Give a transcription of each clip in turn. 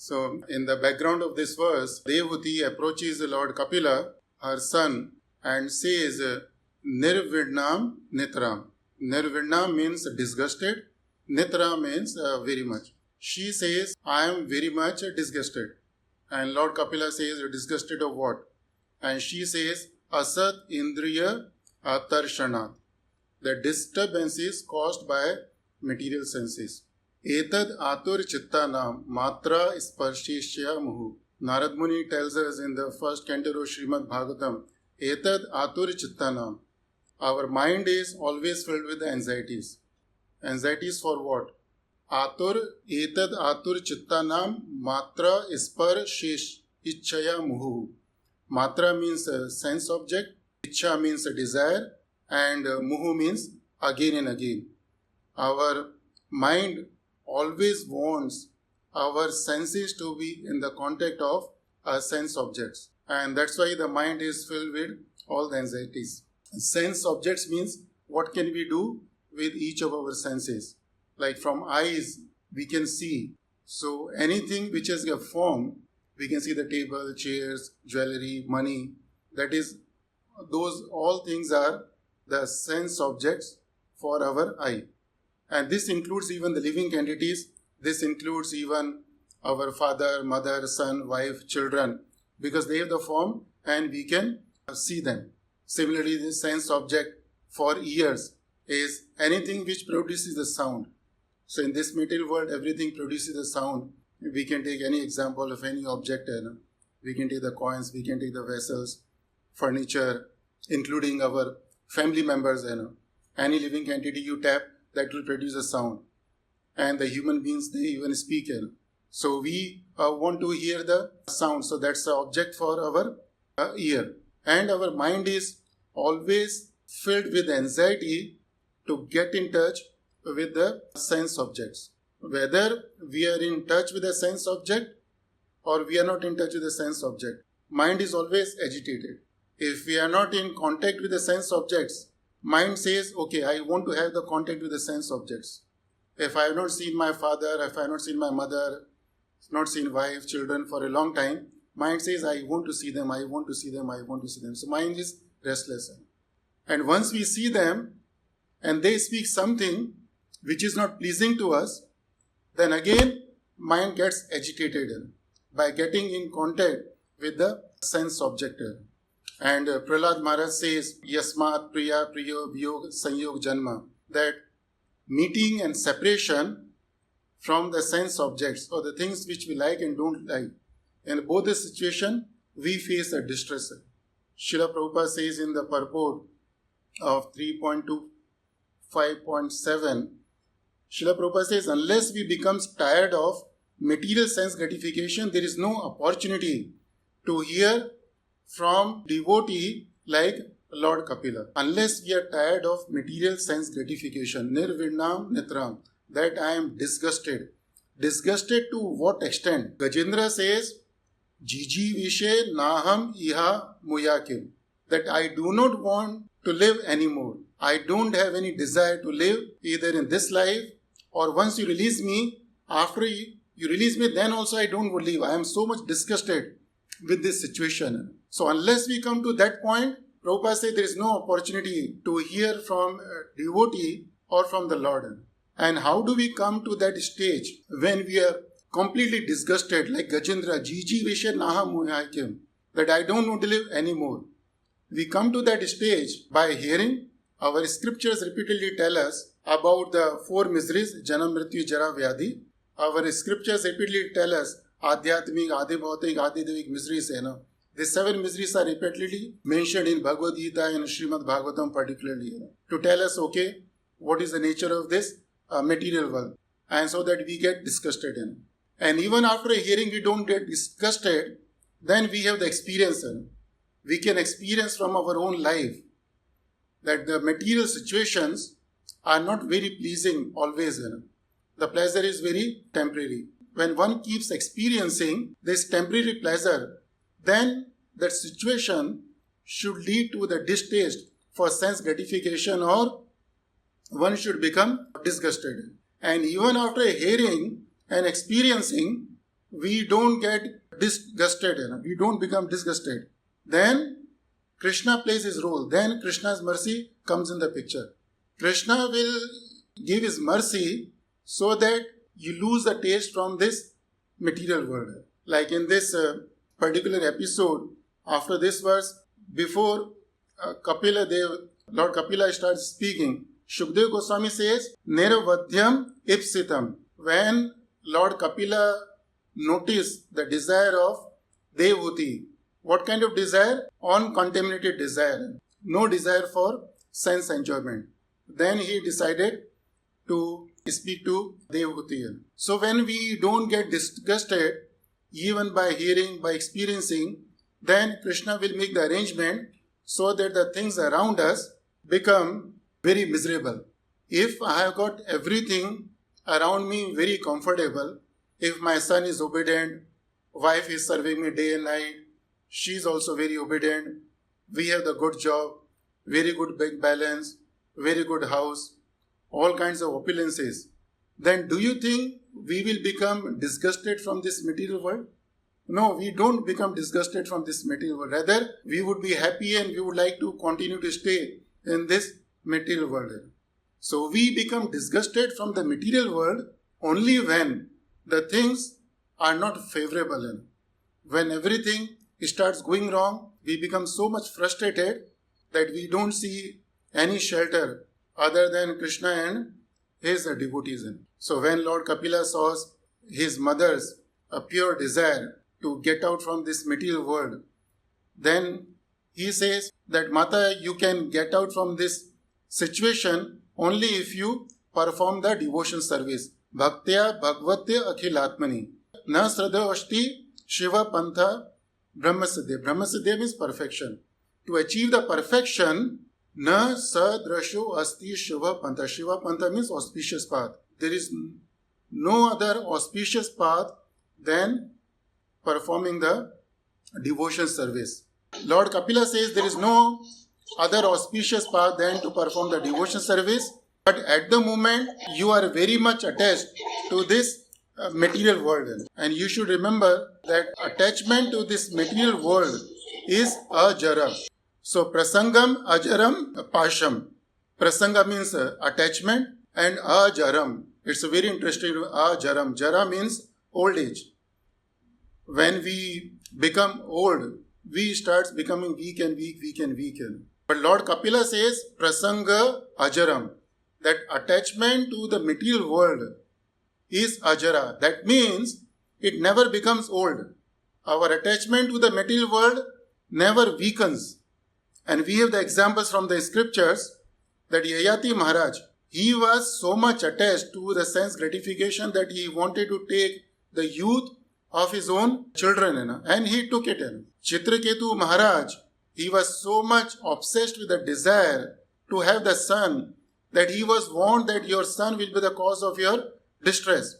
So, in the background of this verse, Devhuti approaches Lord Kapila, her son, and says, Nirvidnam Nitram. Nirvidnam means disgusted. Nitra means very much. She says, I am very much disgusted. And Lord Kapila says, disgusted of what? And she says, Asat Indriya Atarshanat. The disturbance is caused by material senses. Etad Atur Chittanam Matra Sparshishya Muhu. Narad Muni tells us in the first canto of Srimad Bhagavatam, Etad Atur Chittanam. Our mind is always filled with anxieties. Anxieties for what? Etad Atur Chittanam Matra Sparshish Ichchaya Muhu. Matra means sense object, Ichcha means desire, and Muhu means again and again. Our mind always wants our senses to be in the contact of sense objects. And that's why the mind is filled with all the anxieties. Sense objects means what can we do with each of our senses. Like from eyes, we can see. So anything which has a form, we can see the table, chairs, jewelry, money. That is, those all things are the sense objects for our eye. And this includes even the living entities. This includes even our father, mother, son, wife, children, because they have the form and we can see them. Similarly, the sense object for ears is anything which produces the sound. So in this material world, everything produces a sound. We can take any example of any object. We can take the coins, we can take the vessels, furniture, including our family members. Any living entity you tap, that will produce a sound. And the human beings, they even speak. So we want to hear the sound. So that's the object for our ear. And our mind is always filled with anxiety to get in touch with the sense objects. Whether we are in touch with the sense object or we are not in touch with the sense object, mind is always agitated. If we are not in contact with the sense objects, mind says, okay, I want to have the contact with the sense objects. If I have not seen my father, if I have not seen my mother, not seen wife, children for a long time, mind says, I want to see them, I want to see them, I want to see them. So mind is restless. And once we see them and they speak something which is not pleasing to us, then again mind gets agitated by getting in contact with the sense object. And Prahlad Maharaj says, Yasmat Priya Priyo Vyog Sanyog Janma, that meeting and separation from the sense objects or the things which we like and don't like, in both the situation, we face a distress. Srila Prabhupada says in the purport of 3.25.7, Srila Prabhupada says, unless we become tired of material sense gratification, there is no opportunity to hear from devotee like Lord Kapila. Unless we are tired of material sense gratification, nirvidnam nitram, that I am disgusted. Disgusted to what extent? Gajendra says, Jiji Vishe Naham Iha Muyakim, that I do not want to live anymore. I don't have any desire to live either in this life or once you release me, after you release me, then also I don't want to live. I am so much disgusted with this situation. So unless we come to that point, Prabhupada said there is no opportunity to hear from a devotee or from the Lord. And how do we come to that stage when we are completely disgusted like Gajendra, Jiji Vishe Naha Muyakim, that I don't want to live anymore? We come to that stage by hearing. Our scriptures repeatedly tell us about the four miseries, Janam, Mrityu, Jara, Vyadhi. Our scriptures repeatedly tell us Adhyatmik, Adi Bhautik, Adi Devik miseries. These seven miseries are repeatedly mentioned in Bhagavad Gita and Srimad Bhagavatam particularly, to tell us, okay, what is the nature of this material world, and so that we get disgusted in. And even after a hearing we don't get disgusted, then we have the experience. We can experience from our own life that the material situations are not very pleasing always. The pleasure is very temporary. When one keeps experiencing this temporary pleasure, then that situation should lead to the distaste for sense gratification, or one should become disgusted. And even after hearing and experiencing, we don't get disgusted, we don't become disgusted, then Krishna plays his role. Then Krishna's mercy comes in the picture. Krishna will give his mercy so that you lose the taste from this material world. Like in this particular episode, after this verse, before Lord Kapila starts speaking, Shukdev Goswami says, Nirvadhyam ipsitam. When Lord Kapila noticed the desire of Devahuti, what kind of desire? Uncontaminated desire. No desire for sense enjoyment. Then he decided to speak to Devahuti. So when we don't get disgusted, even by hearing, by experiencing, then Krishna will make the arrangement so that the things around us become very miserable. If I have got everything around me very comfortable, if my son is obedient, wife is serving me day and night, she is also very obedient, we have the good job, very good bank balance, very good house, all kinds of opulences, then do you think we will become disgusted from this material world? No, we don't become disgusted from this material world. Rather, we would be happy and we would like to continue to stay in this material world. So we become disgusted from the material world only when the things are not favorable. When everything starts going wrong, we become so much frustrated that we don't see any shelter other than Krishna and his devotees. So when Lord Kapila saw his mother's pure desire to get out from this material world, then he says that Mata, you can get out from this situation only if you perform the devotion service. Bhaktya Bhagvatya Akhilatmani. Na Sradhavashti Shiva Pantha Brahmasiddhe. Brahmasiddhe means perfection. To achieve the perfection, Na Sadrasho Asti Shiva Pantha. Shiva Pantha means auspicious path. There is no other auspicious path than performing the devotion service. Lord Kapila says there is no other auspicious path than to perform the devotion service. But at the moment, you are very much attached to this material world. And you should remember that attachment to this material world is ajara. So prasangam, ajaram, pasham. Prasanga means attachment and ajaram. It's a very interesting ajaram. Jara means old age. When we become old, we start becoming weak and weak. But Lord Kapila says prasanga ajaram. That attachment to the material world is ajara. That means it never becomes old. Our attachment to the material world never weakens. And we have the examples from the scriptures that Yayati Maharaj, he was so much attached to the sense gratification that he wanted to take the youth of his own children, and he took it. Chitraketu Maharaj, he was so much obsessed with the desire to have the son that he was warned that your son will be the cause of your distress.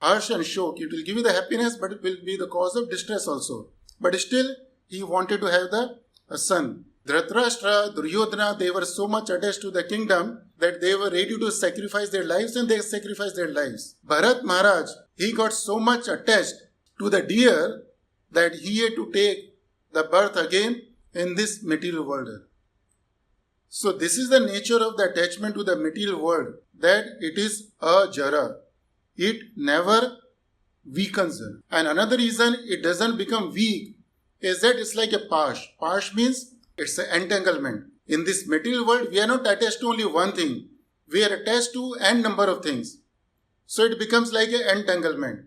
Harsh and Shok, it will give you the happiness, but it will be the cause of distress also. But still, he wanted to have the son. Dhritarashtra, Duryodhana, they were so much attached to the kingdom that they were ready to sacrifice their lives, and they sacrificed their lives. Bharat Maharaj, he got so much attached to the deer that he had to take the birth again in this material world. So this is the nature of the attachment to the material world, that it is ajara. It never weakens. And another reason it doesn't become weak is that it's like a pash. Pash means it's an entanglement. In this material world, we are not attached to only one thing. We are attached to n number of things. So it becomes like an entanglement.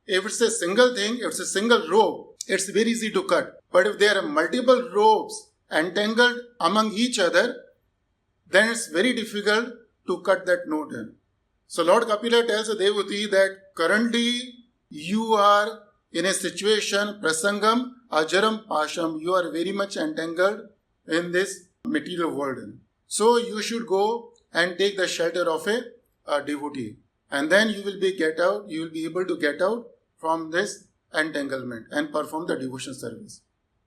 If it's a single thing, if it's a single rope, it's very easy to cut. But if there are multiple ropes entangled among each other, then it's very difficult to cut that knot. So Lord Kapila tells Devahuti that currently you are in a situation, prasangam, ajaram, pasham, you are very much entangled in this material world. So you should go and take the shelter of a devotee. And then you will be able to get out from this entanglement and perform the devotion service.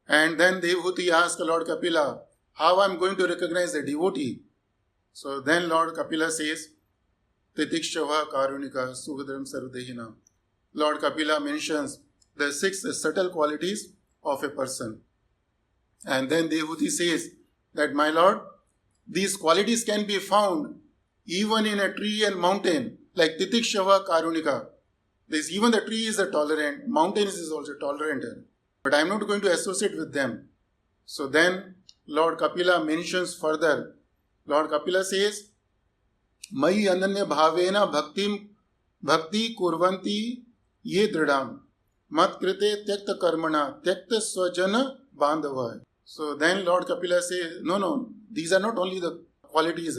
And then Devahuti asked Lord Kapila, how I am going to recognize a devotee? So then Lord Kapila says, Titikshava Karunika Sugadram Sarvadehina. Lord Kapila mentions the 6 subtle qualities of a person. And then Devhuti says that, my Lord, these qualities can be found even in a tree and mountain, like Titikshava Karunika. Even the tree is tolerant, mountains is also tolerant. But I am not going to associate with them. So then Lord Kapila mentions further. Lord Kapila says, Mai ananya bhavena bhakti kurvanti ye dridam mat krite tyakta karmana tyakta swajana bandhava. So then Lord Kapila says, no, these are not only the qualities.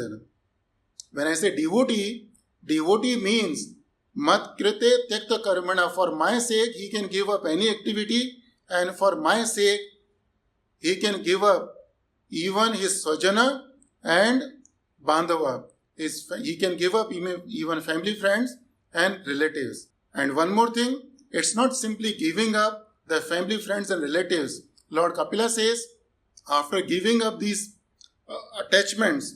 When I say devotee means mat krite tyakta karmana. For my sake, he can give up any activity, and for my sake, he can give up even his swajana and bandhava. He can give up even family, friends and relatives. And one more thing, it's not simply giving up the family, friends and relatives. Lord Kapila says, after giving up these attachments,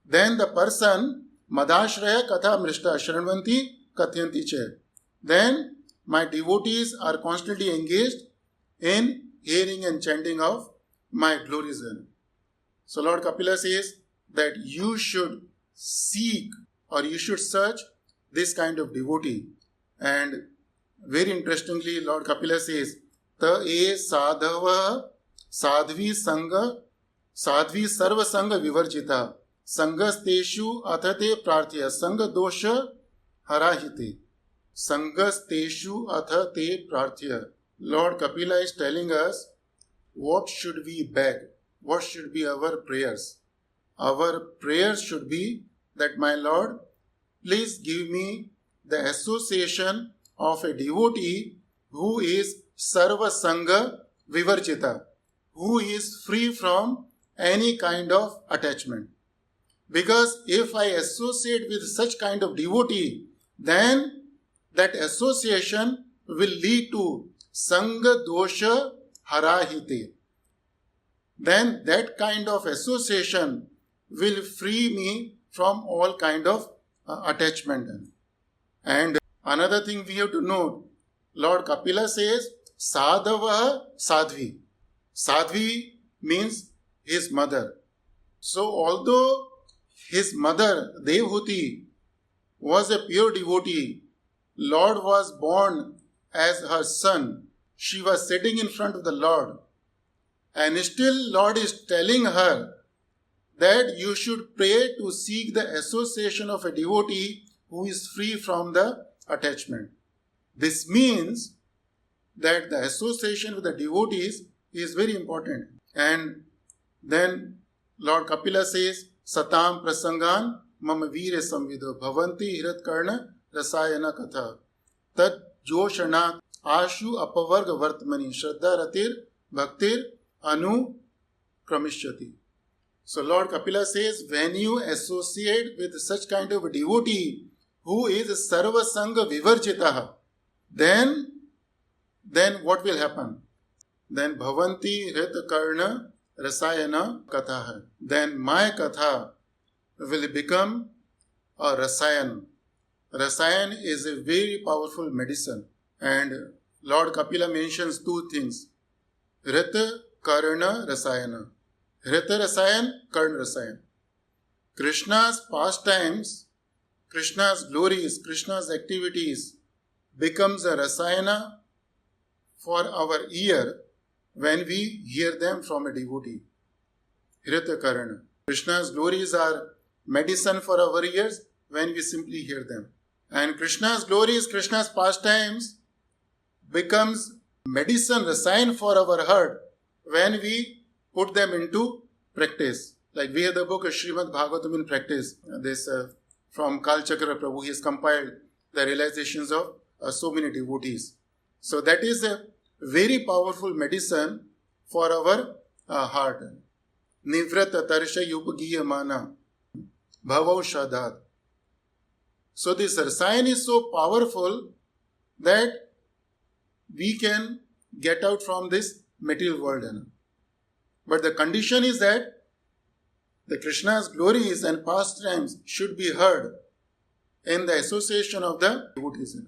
then the person madashraya katha mrishta shranvanti kathyanti che. Then my devotees are constantly engaged in hearing and chanting of my glories. So Lord Kapila says that you should seek or you should search this kind of devotee. And very interestingly, Lord Kapila says, Ta e sadhava sadhu-sanga sarva-sanga vivarjita sangasteshu athate prarthya sanga dosha harahite. Sangasteshu athate prarthya. Lord Kapila is telling us what should we beg, what should be our prayers. Our prayers should be that, my Lord, please give me the association of a devotee who is sarva-sanga vivarjita, who is free from any kind of attachment. Because if I associate with such kind of devotee, then that association will lead to sanga dosha harahite. Then that kind of association will free me from all kind of attachment. And another thing we have to note, Lord Kapila says, Sadhava Sadhvi. Sadhvi means his mother. So although his mother, Devhuti, was a pure devotee, Lord was born as her son. She was sitting in front of the Lord. And still Lord is telling her that you should pray to seek the association of a devotee who is free from the attachment. This means that the association with the devotees is very important. And then Lord Kapila says, Satam prasangan mama veera samvido bhavanti hiratkarna rasayana katha tat joshanat ashu apavarga vartmani shraddha ratir bhaktir anu kramishyati. So Lord Kapila says, when you associate with such kind of a devotee who is sarva-sanga vivarjitaha, then what will happen? Then bhavanti hritkarna rasayana katha. Then my katha will become a rasayan. Rasayan is a very powerful medicine. And Lord Kapila mentions two things. Hrita karna rasayana. Hrita rasayan, karna rasayan. Krishna's pastimes, Krishna's glories, Krishna's activities becomes a rasayana for our ear when we hear them from a devotee. Hrita karana. Krishna's glories are medicine for our ears when we simply hear them. And Krishna's glories, Krishna's pastimes becomes medicine, rasayan for our heart when we put them into practice. Like we have the book of Srimad Bhagavatam in practice. This from Kal Chakra Prabhu, he has compiled the realizations of so many devotees. So that is a very powerful medicine for our heart. Nivrata tarsha yupagiya mana bhavav shadat. So this rasayan is so powerful that we can get out from this material world. But the condition is that the Krishna's glories and pastimes should be heard in the association of the devotees.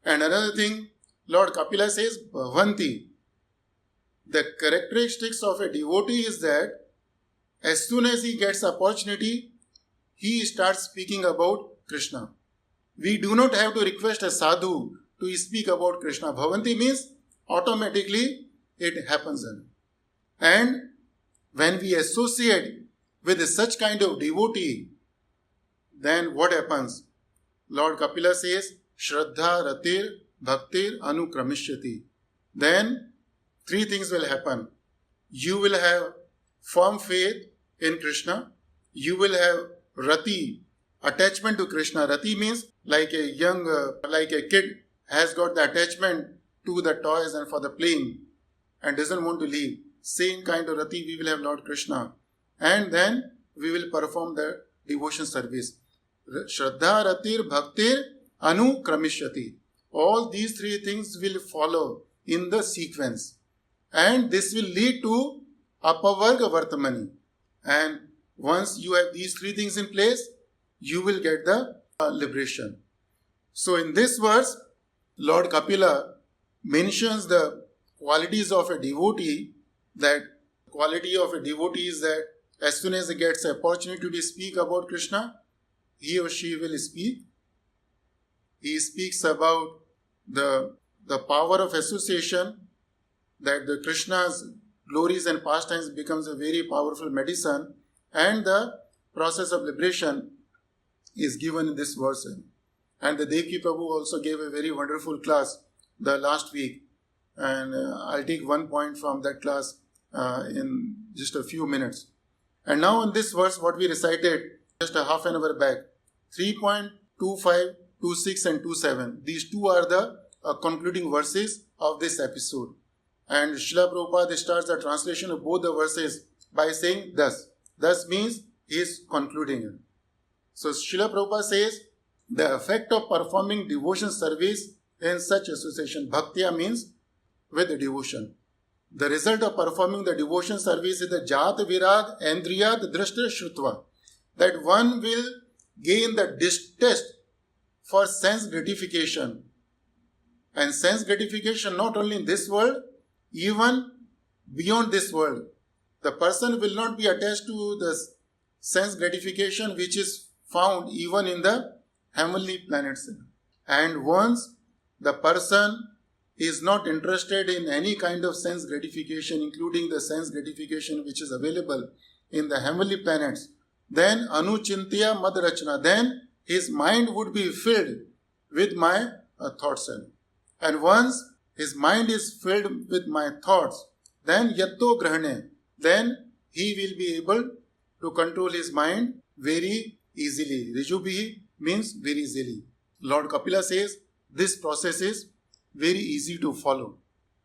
And another thing, Lord Kapila says, Bhavanti. The characteristics of a devotee is that as soon as he gets opportunity, he starts speaking about Krishna. We do not have to request a sadhu to speak about Krishna. Bhavanti means automatically it happens. And when we associate with such kind of devotee, then what happens? Lord Kapila says, Shraddha Ratir Bhaktir Anukramishati. Then three things will happen. You will have firm faith in Krishna. You will have Rati, attachment to Krishna. Rati means like a kid has got the attachment to the toys and for the playing and doesn't want to leave. Same kind of Rati we will have Lord Krishna. And then we will perform the devotion service. Shraddha Ratir Bhaktir Anukramishati. All these three things will follow in the sequence. And this will lead to Apavarga Vartamani. And once you have these three things in place, you will get the liberation. So in this verse, Lord Kapila mentions the qualities of a devotee. That quality of a devotee is that as soon as he gets an opportunity to speak about Krishna, he or she will speak. He speaks about the power of association, that the Krishna's glories and pastimes becomes a very powerful medicine, and the process of liberation is given in this verse. And the Devki Prabhu also gave a very wonderful class the last week, and I'll take one point from that class in just a few minutes. And now in this verse, what we recited just a half an hour back, 3.25, 26 and 27, these two are the concluding verses of this episode. And Srila Prabhupada starts the translation of both the verses by saying thus. Thus means he is concluding it. So Srila Prabhupada says, the effect of performing devotion service in such association, bhaktya means with devotion. The result of performing the devotion service is the jat virag andriyat drashta shrutva, that one will gain the distaste for sense gratification. And sense gratification not only in this world, even beyond this world. The person will not be attached to the sense gratification which is found even in the heavenly planets. And once the person is not interested in any kind of sense gratification, including the sense gratification which is available in the heavenly planets, then anuchintya madrachana, then his mind would be filled with my thoughts. And once his mind is filled with my thoughts, then yatto grahane, then he will be able to control his mind very easily. Rijubhi means very easily. Lord Kapila says this process is very easy to follow.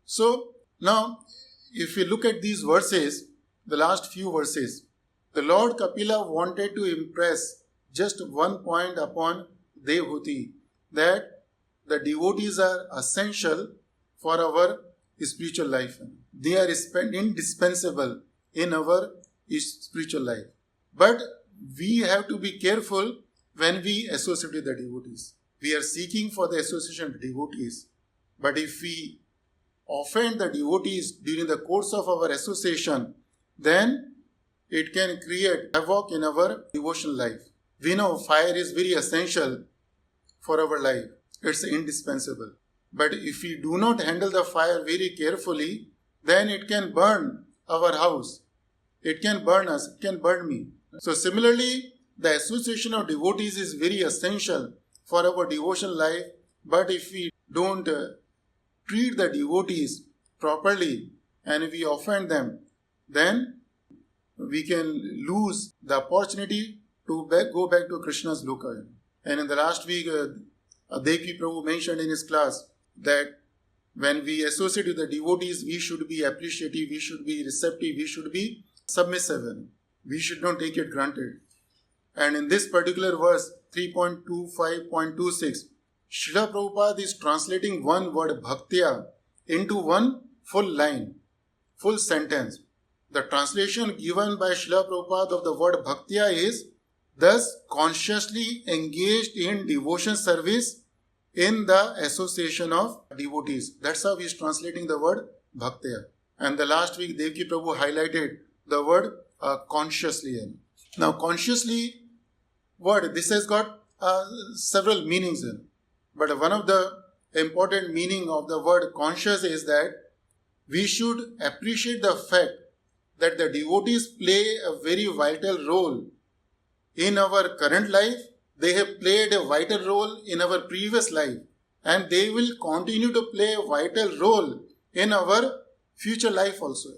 So now if we look at these verses, the last few verses, the Lord Kapila wanted to impress just one point upon Devhuti, that the devotees are essential for our spiritual life. They are indispensable in our spiritual life. But we have to be careful when we associate with the devotees. We are seeking for the association of devotees. But if we offend the devotees during the course of our association, then it can create havoc in our devotional life. We know fire is very essential for our life. It's indispensable. But if we do not handle the fire very carefully, then it can burn our house. It can burn us. It can burn me. So similarly, the association of devotees is very essential for our devotional life. But if we don't treat the devotees properly and we offend them, then we can lose the opportunity to go back to Krishna's loka. And in the last week, Devki Prabhu mentioned in his class that when we associate with the devotees, we should be appreciative, we should be receptive, we should be submissive. We should not take it granted. And in this particular verse, 3.25.26, Srila Prabhupada is translating one word, bhaktya, into one full line, full sentence. The translation given by Srila Prabhupada of the word bhaktya is, thus consciously engaged in devotion service in the association of devotees. That's how he is translating the word bhaktya. And the last week, Devki Prabhu highlighted the word consciously. Now, consciously word, this has got several meanings in. But one of the important meaning of the word conscious is that we should appreciate the fact that the devotees play a very vital role in our current life. They have played a vital role in our previous life, and they will continue to play a vital role in our future life also.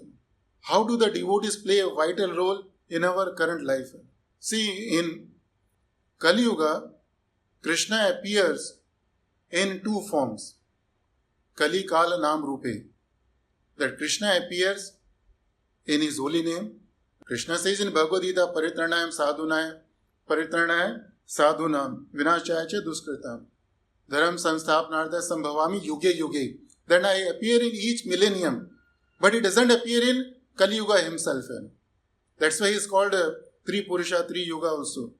How do the devotees play a vital role in our current life? See, in Kali Yuga, Krishna appears in two forms. Kali Kala Nam Rupe. That Krishna appears in his holy name. Krishna says in Bhagavad Gita, Paritranaayam sadhunam vinashaya cha duskritam dharam sansthapanartha sambhavami yuge yuge. Then I appear in each millennium. But he doesn't appear in Kali Yuga himself. That's why he is called Tri Purusha, Tri Yuga also.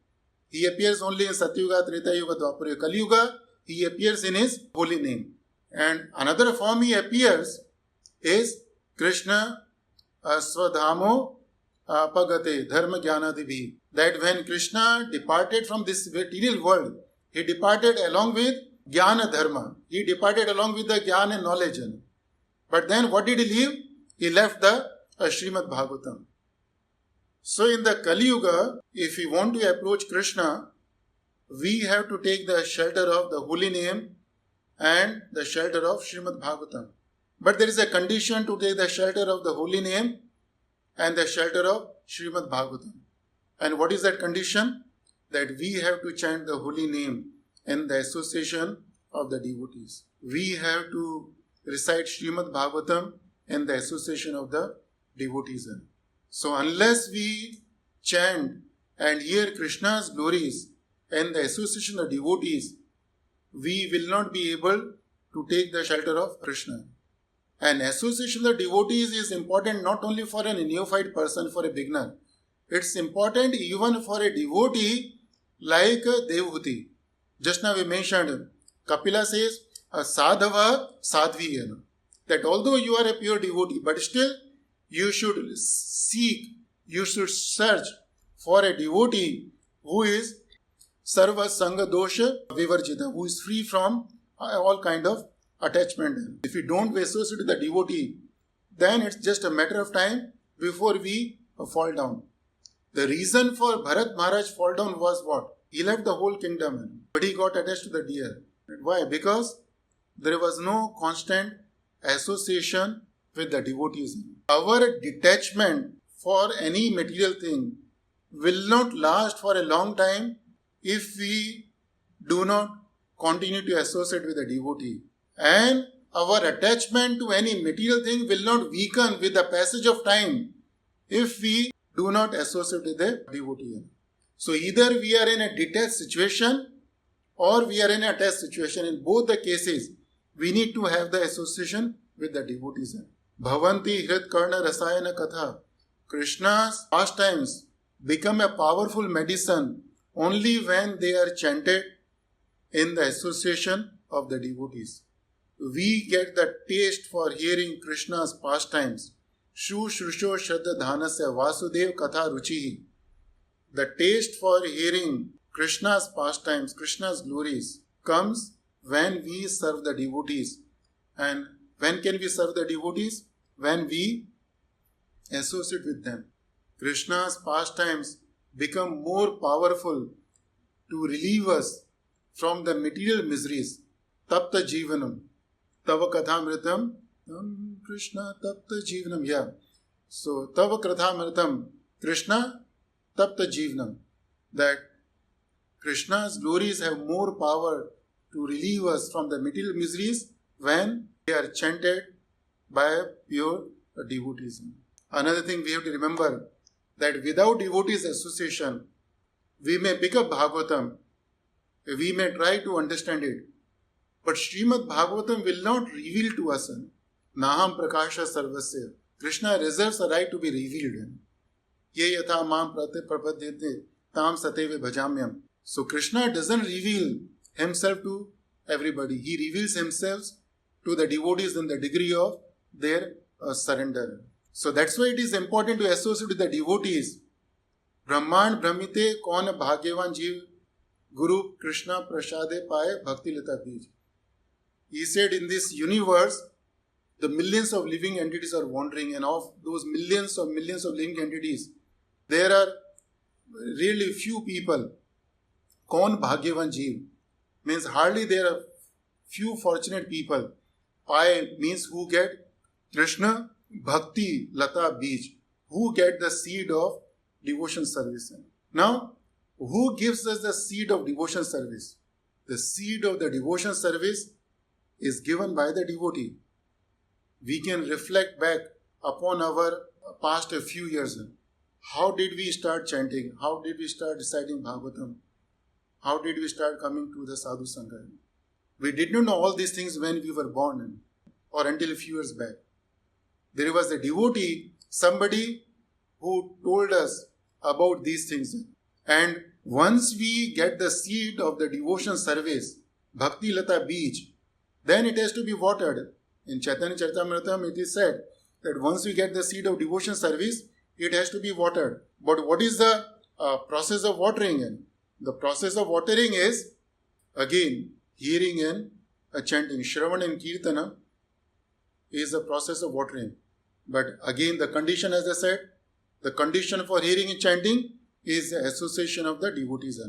He appears only in Satyuga, Treta Yuga, Dwapara Yuga. Kali Yuga, he appears in his holy name. And another form he appears is Krishna Swadhamo Pagate Dharma Jnanadibhi. That when Krishna departed from this material world, he departed along with Jnana Dharma. He departed along with the Jnana and knowledge. But then what did he leave? He left the Srimad Bhagavatam. So in the Kali Yuga, if we want to approach Krishna, we have to take the shelter of the holy name and the shelter of Srimad Bhagavatam. But there is a condition to take the shelter of the holy name and the shelter of Srimad Bhagavatam. And what is that condition? That we have to chant the holy name in the association of the devotees. We have to recite Srimad Bhagavatam in the association of the devotees. So unless we chant and hear Krishna's glories in the association of devotees, we will not be able to take the shelter of Krishna. And association of devotees is important not only for a neophyte person, for a beginner. It's important even for a devotee like Devahuti. Just now we mentioned, Kapila says, Sadhava Sadhvi. That although you are a pure devotee, but still you should seek, you should search for a devotee who is Sadhu-sanga dosha vivarjita, who is free from all kind of attachment. If we don't associate with the devotee, then it's just a matter of time before we fall down. The reason for Bharat Maharaj fall down was what? He left the whole kingdom, but he got attached to the deer. Why? Because there was no constant association with the devotees. Our detachment for any material thing will not last for a long time if we do not continue to associate with the devotee. And our attachment to any material thing will not weaken with the passage of time if we do not associate with the devotee. So either we are in a detached situation or we are in a attached situation. In both the cases, we need to have the association with the devotees. Bhavanti Hrit Karna Rasayana Katha. Krishna's pastimes become a powerful medicine only when they are chanted in the association of the devotees. We get the taste for hearing Krishna's pastimes. Shu Shrusho Shraddha Dhanasya Vasudev Katha Ruchihi. The taste for hearing Krishna's pastimes, Krishna's glories comes when we serve the devotees. And when can we serve the devotees? When we associate with them. Krishna's pastimes become more powerful to relieve us from the material miseries. Tapta Jivanam. Tava Kathamritam. Krishna Tapta Jivanam. Yeah. So, Tava Kathamritam. Krishna Tapta Jivanam. That Krishna's glories have more power to relieve us from the material miseries when they are chanted by pure devotees. Another thing we have to remember, that without devotees association, we may pick up Bhagavatam, we may try to understand it, but Srimad Bhagavatam will not reveal to us. Naham Prakasha Sarvasya. Krishna reserves the right to be revealed. Ye yatha mam prapadyate tam sateve bhajamyam. So Krishna doesn't reveal himself to everybody. He reveals himself to the devotees in the degree of their surrender. So that's why it is important to associate with the devotees. Brahman Brahmite kaun bhagyavan jeev Guru Krishna prasade paye bhakti lata bij. He said, in this universe, the millions of living entities are wandering, and of those millions of living entities, there are really few people. Kaun bhagyavan jeev means hardly there are few fortunate people. Paye means who get Krishna bhakti lata bij, who get the seed of devotion service. Now, who gives us the seed of devotion service? The seed of the devotion service is given by the devotee. We can reflect back upon our past a few years. How did we start chanting? How did we start reciting Bhagavatam? How did we start coming to the Sadhu-saṅga? We did not know all these things when we were born or until a few years back. There was a devotee, somebody who told us about these things. And once we get the seed of the devotion service, Bhakti Lata Bij, then it has to be watered. In Chaitanya Charitamrita it is said that once we get the seed of devotion service, it has to be watered. But what is the process of watering? The process of watering is, again, hearing and chanting. Shravan and Kirtana is the process of watering. But again, the condition, as I said, the condition for hearing and chanting is the association of the devotees.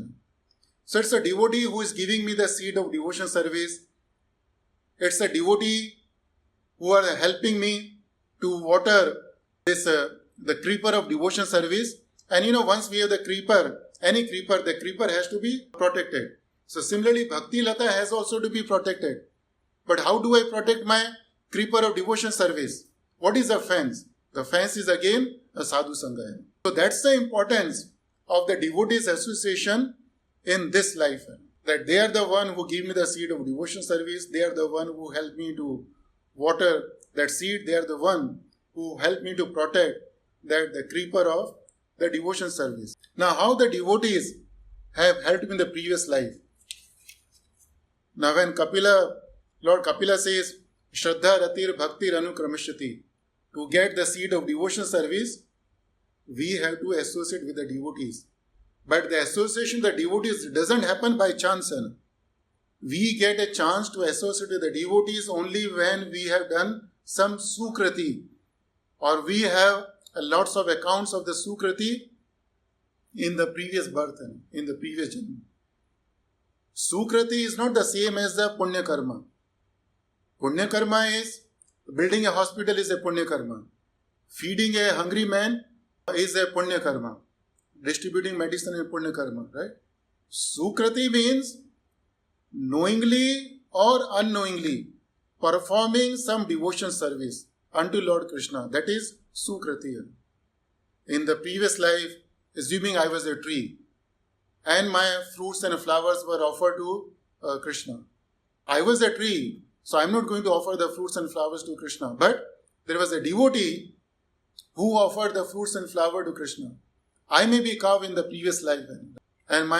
So it's a devotee who is giving me the seed of devotion service. It's a devotee who are helping me to water this the creeper of devotion service. And once we have the creeper, any creeper, the creeper has to be protected. So similarly, Bhakti Lata has also to be protected. But how do I protect my creeper of devotion service? What is the fence? The fence is again a sadhu-sanga. So that's the importance of the devotees association in this life. That they are the one who give me the seed of devotion service. They are the one who help me to water that seed. They are the one who help me to protect the creeper of the devotion service. Now, how the devotees have helped me in the previous life. Now, when Lord Kapila says, Shraddha Ratir Bhakti Anukramishati, to get the seed of devotion service, we have to associate with the devotees. But the association with the devotees doesn't happen by chance. We get a chance to associate with the devotees only when we have done some sukrati, or we have lots of accounts of the sukrati in the previous birth, in the previous janma. Sukrati is not the same as the punya karma. Punya karma is building a hospital is a punya karma. Feeding a hungry man is a punya karma. Distributing medicine is punya karma, right? Sukrati means knowingly or unknowingly performing some devotion service unto Lord Krishna. That is sukrati. In the previous life, assuming I was a tree and my fruits and flowers were offered to Krishna. I was a tree, so I'm not going to offer the fruits and flowers to Krishna. But there was a devotee who offered the fruits and flower to Krishna. I may be a cow in the previous life, and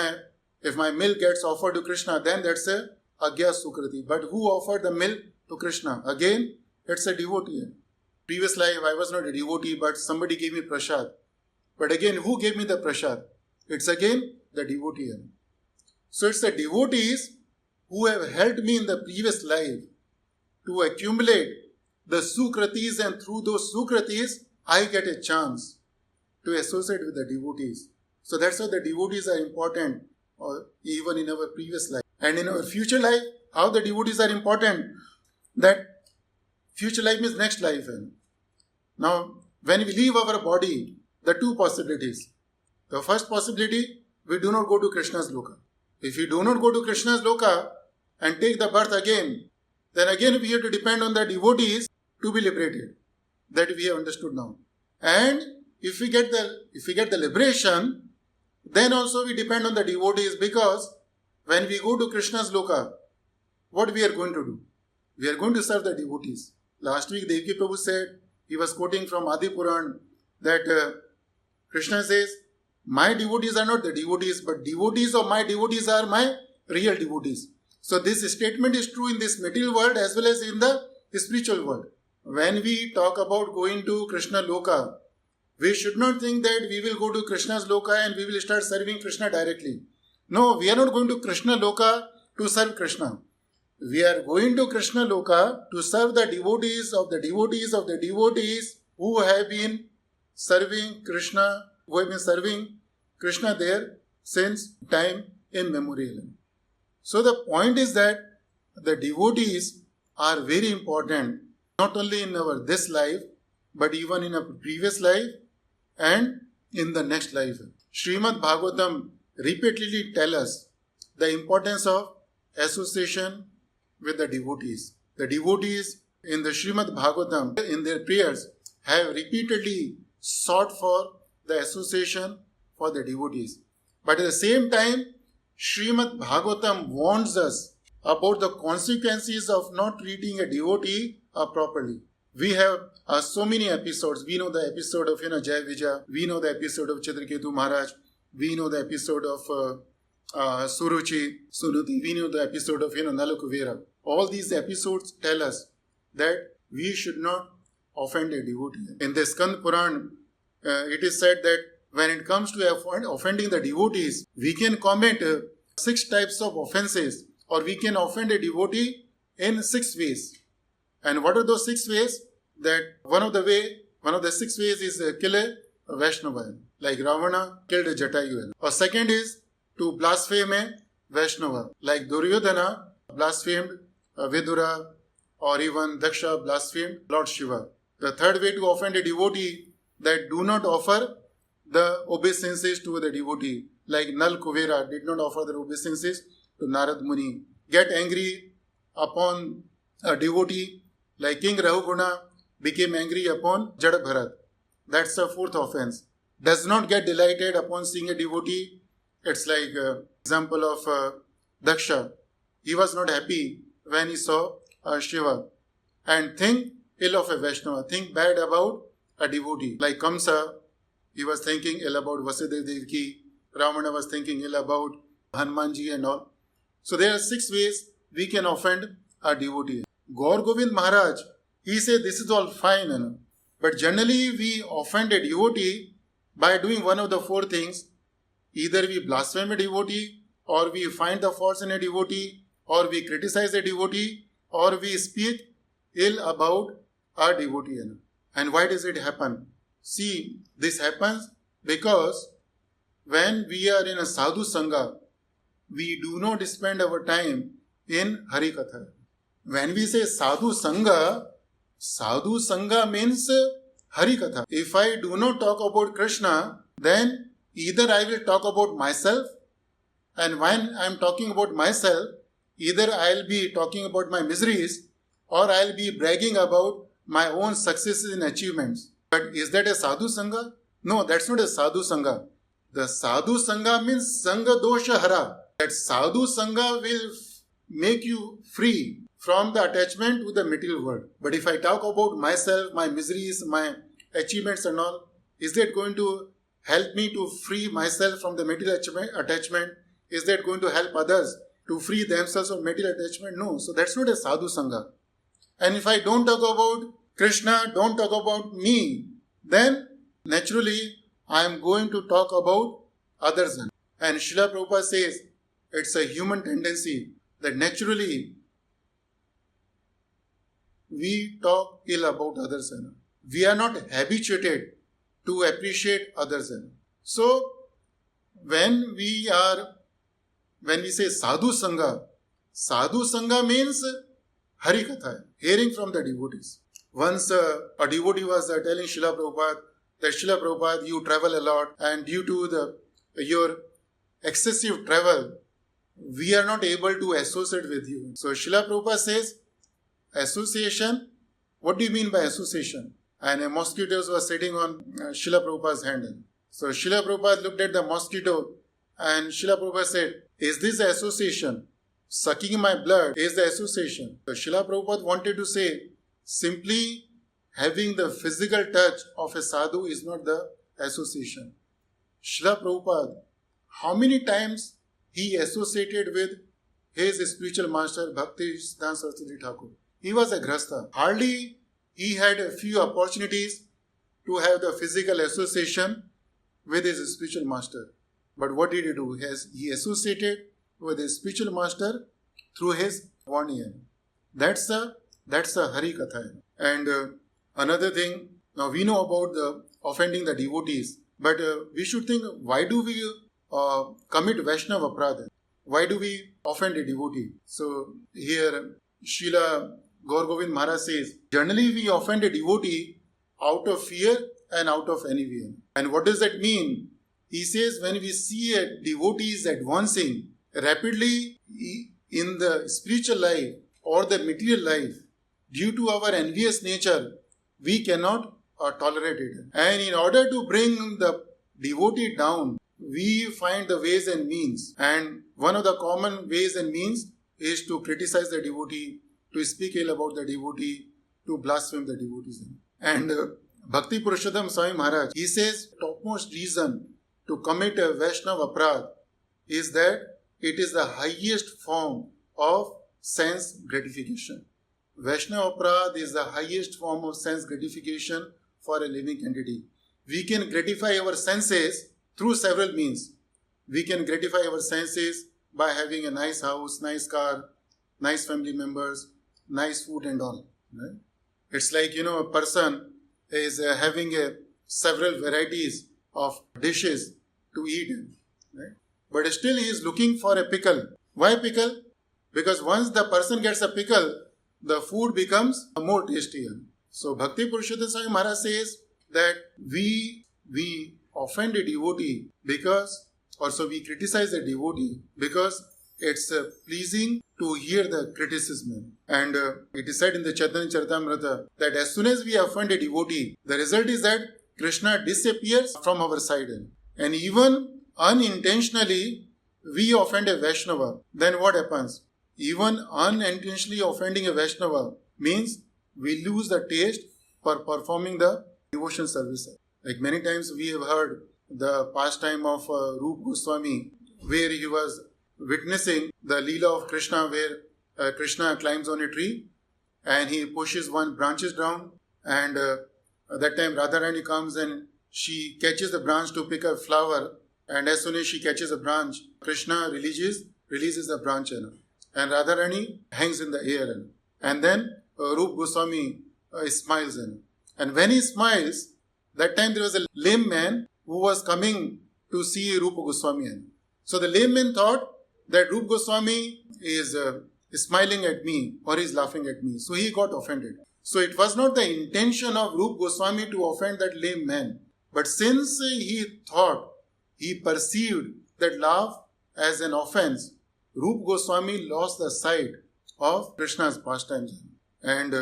if my milk gets offered to Krishna, then that's a agya sukrati. But who offered the milk to Krishna? Again, it's a devotee. Previous life, I was not a devotee, but somebody gave me prasad. But again, who gave me the prasad? It's again the devotee. So it's the devotees who have helped me in the previous life to accumulate the sukratis, and through those sukratis, I get a chance to associate with the devotees. So that's why the devotees are important, even in our previous life. And in our future life, how the devotees are important? That future life means next life. Now, when we leave our body, the two possibilities. The first possibility, we do not go to Krishna's loka. If we do not go to Krishna's loka and take the birth again, then again we have to depend on the devotees to be liberated. That we have understood now. And if we get the liberation, then also we depend on the devotees, because when we go to Krishna's loka, what we are going to do? We are going to serve the devotees. Last week Devaki Prabhu said, he was quoting from Adi Puran, that Krishna says, my devotees are not the devotees, but devotees of my devotees are my real devotees. So this statement is true in this material world as well as in the spiritual world. When we talk about going to Krishna Loka, we should not think that we will go to Krishna's Loka and we will start serving Krishna directly. No, we are not going to Krishna Loka to serve Krishna. We are going to Krishna Loka to serve the devotees of the devotees of the devotees who have been serving Krishna, there since time immemorial. So the point is that the devotees are very important, not only in our this life, but even in our previous life and in the next life. Srimad Bhagavatam repeatedly tells us the importance of association with the devotees. The devotees in the Srimad Bhagavatam, in their prayers, have repeatedly sought for the association for the devotees. But at the same time, Srimad Bhagavatam warns us about the consequences of not treating a devotee properly. We have so many episodes. We know the episode of Jai Vijay. We know the episode of Chitraketu Maharaj. We know the episode of Sunuti. We know the episode of Nalakuvera. All these episodes tell us that we should not offend a devotee. In the Skand Puran, it is said that when it comes to offending the devotees, we can commit 6 types of offenses, or we can offend a devotee in 6 ways. And what are those 6 ways? That one of the 6 ways is kill a Vaiṣṇava, like Ravana killed Jatayu. Or second is to blaspheme a Vaishnava, like Duryodhana blasphemed Vidura, or even Daksha blasphemed Lord Shiva. The third way to offend a devotee, that do not offer the obeisances to the devotee, like Nal Kuvera did not offer the obeisances to Narad Muni. Get angry upon a devotee, like King Rahuguna became angry upon Jada Bharat. That's the 4th offense. Does not get delighted upon seeing a devotee. It's like example of Daksha. He was not happy when he saw Shiva. And think ill of a Vaishnava. Think bad about a devotee. Like Kamsa, he was thinking ill about Vasudeva Devaki. Ravana was thinking ill about Hanumanji and all. So there are 6 ways we can offend a devotee. Gaur Govind Maharaj, he said this is all fine. But generally we offend a devotee by doing one of the 4 things. Either we blaspheme a devotee, or we find the faults in a devotee, or we criticize a devotee, or we speak ill about a devotee. And why does it happen? See, this happens because when we are in a sadhu-sanga, we do not spend our time in Harikatha. When we say sadhu-sanga, sadhu-sanga means Harikatha. If I do not talk about Krishna, then either I will talk about myself, and when I am talking about myself, either I will be talking about my miseries, or I will be bragging about my own successes and achievements. But is that a sadhu-sanga? No, that's not a sadhu-sanga. The sadhu-sanga means sanga dosha hara. That sadhu-sanga will make you free from the attachment to the material world. But if I talk about myself, my miseries, my achievements and all, is that going to help me to free myself from the material attachment? Is that going to help others to free themselves from material attachment? No. So that's not a sadhu-sanga. And if I don't talk about Krishna, don't talk about me, then naturally I am going to talk about others. And Srila Prabhupada says it's a human tendency that naturally we talk ill about others. We are not habituated to appreciate others. So when we say sadhu-sanga, sadhu-sanga means Harikatha, hearing from the devotees. Once a devotee was telling Srila Prabhupada that Srila Prabhupada, you travel a lot, and due to your excessive travel, we are not able to associate with you. So Srila Prabhupada says, association? What do you mean by association? And a mosquito was sitting on Srila Prabhupada's hand. So Srila Prabhupada looked at the mosquito, and Srila Prabhupada said, is this the association? Sucking my blood is the association. So Srila Prabhupada wanted to say, simply having the physical touch of a sadhu is not the association. Srila Prabhupada, how many times he associated with his spiritual master Bhakti Siddhanta Saraswati Thakur. He was a grasta. Hardly he had a few opportunities to have the physical association with his spiritual master. But what did he do? He associated with his spiritual master through his Vani. That's a Hari Katha. And another thing, now we know about the offending the devotees, but we should think, why do we commit Vaishnava Aparadha? Why do we offend a devotee? So here Srila Gaur Govind Maharaj says, generally we offend a devotee out of fear and out of envy. And what does that mean? He says, when we see a devotee is advancing rapidly in the spiritual life or the material life, due to our envious nature, we cannot tolerate it. And in order to bring the devotee down, we find the ways and means. And one of the common ways and means is to criticize the devotee, to speak ill about the devotee, to blaspheme the devotees. And Bhakti Purushottam Swami Maharaj, he says, topmost reason to commit a Vaishnava Aparadha is that it is the highest form of sense gratification. Vaishnava Aparadha is the highest form of sense gratification for a living entity. We can gratify our senses through several means. We can gratify our senses by having a nice house, nice car, nice family members, nice food and all. Right? It's like, a person is having several varieties of dishes to eat. Right? But still he is looking for a pickle. Why pickle? Because once the person gets a pickle, the food becomes more tastier. So Bhakti Purushottam Swami Maharaj says that we offend a devotee because, also we criticize a devotee because it's pleasing to hear the criticism. And it is said in the Chaitanya Charitamrita that as soon as we offend a devotee, the result is that Krishna disappears from our side. And even unintentionally, we offend a Vaishnava. Then what happens? Even unintentionally offending a Vaishnava means we lose the taste for performing the devotion service. Like many times we have heard the pastime of Rupa Goswami, where he was witnessing the Leela of Krishna, where Krishna climbs on a tree and he pushes one branches down, and at that time Radharani comes and she catches the branch to pick a flower, and as soon as she catches a branch, Krishna releases the branch and Radharani hangs in the air. And then Rupa Goswami smiles. And when he smiles, that time there was a lame man who was coming to see Rupa Goswami. So the lame man thought that Rupa Goswami is smiling at me or is laughing at me. So he got offended. So it was not the intention of Rupa Goswami to offend that lame man. But since he perceived that laugh as an offense, Rupa Goswami lost the sight of Krishna's pastimes. And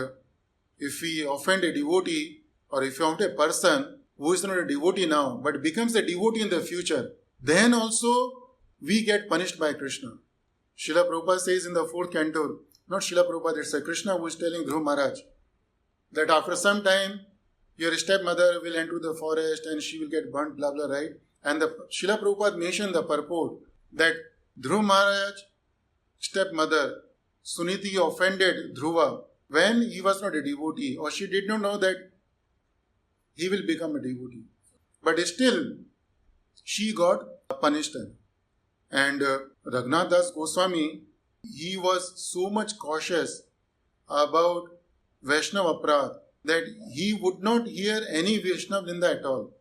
if we offend a devotee, or if you offend a person who is not a devotee now, but becomes a devotee in the future, then also we get punished by Krishna. Srila Prabhupada says in the 4th canto, not Srila Prabhupada, it's a Krishna who is telling Dhruv Maharaj that after some time, your stepmother will enter the forest and she will get burnt, blah, blah, right? And the Srila Prabhupada mentioned the purport that Dhruv Maharaj stepmother Suniti offended Dhruva when he was not a devotee, or she did not know that he will become a devotee. But still, she got punished. And Raghunath Das Goswami, he was so much cautious about Vaishnava Aparadha that he would not hear any Vaishnava Ninda at all.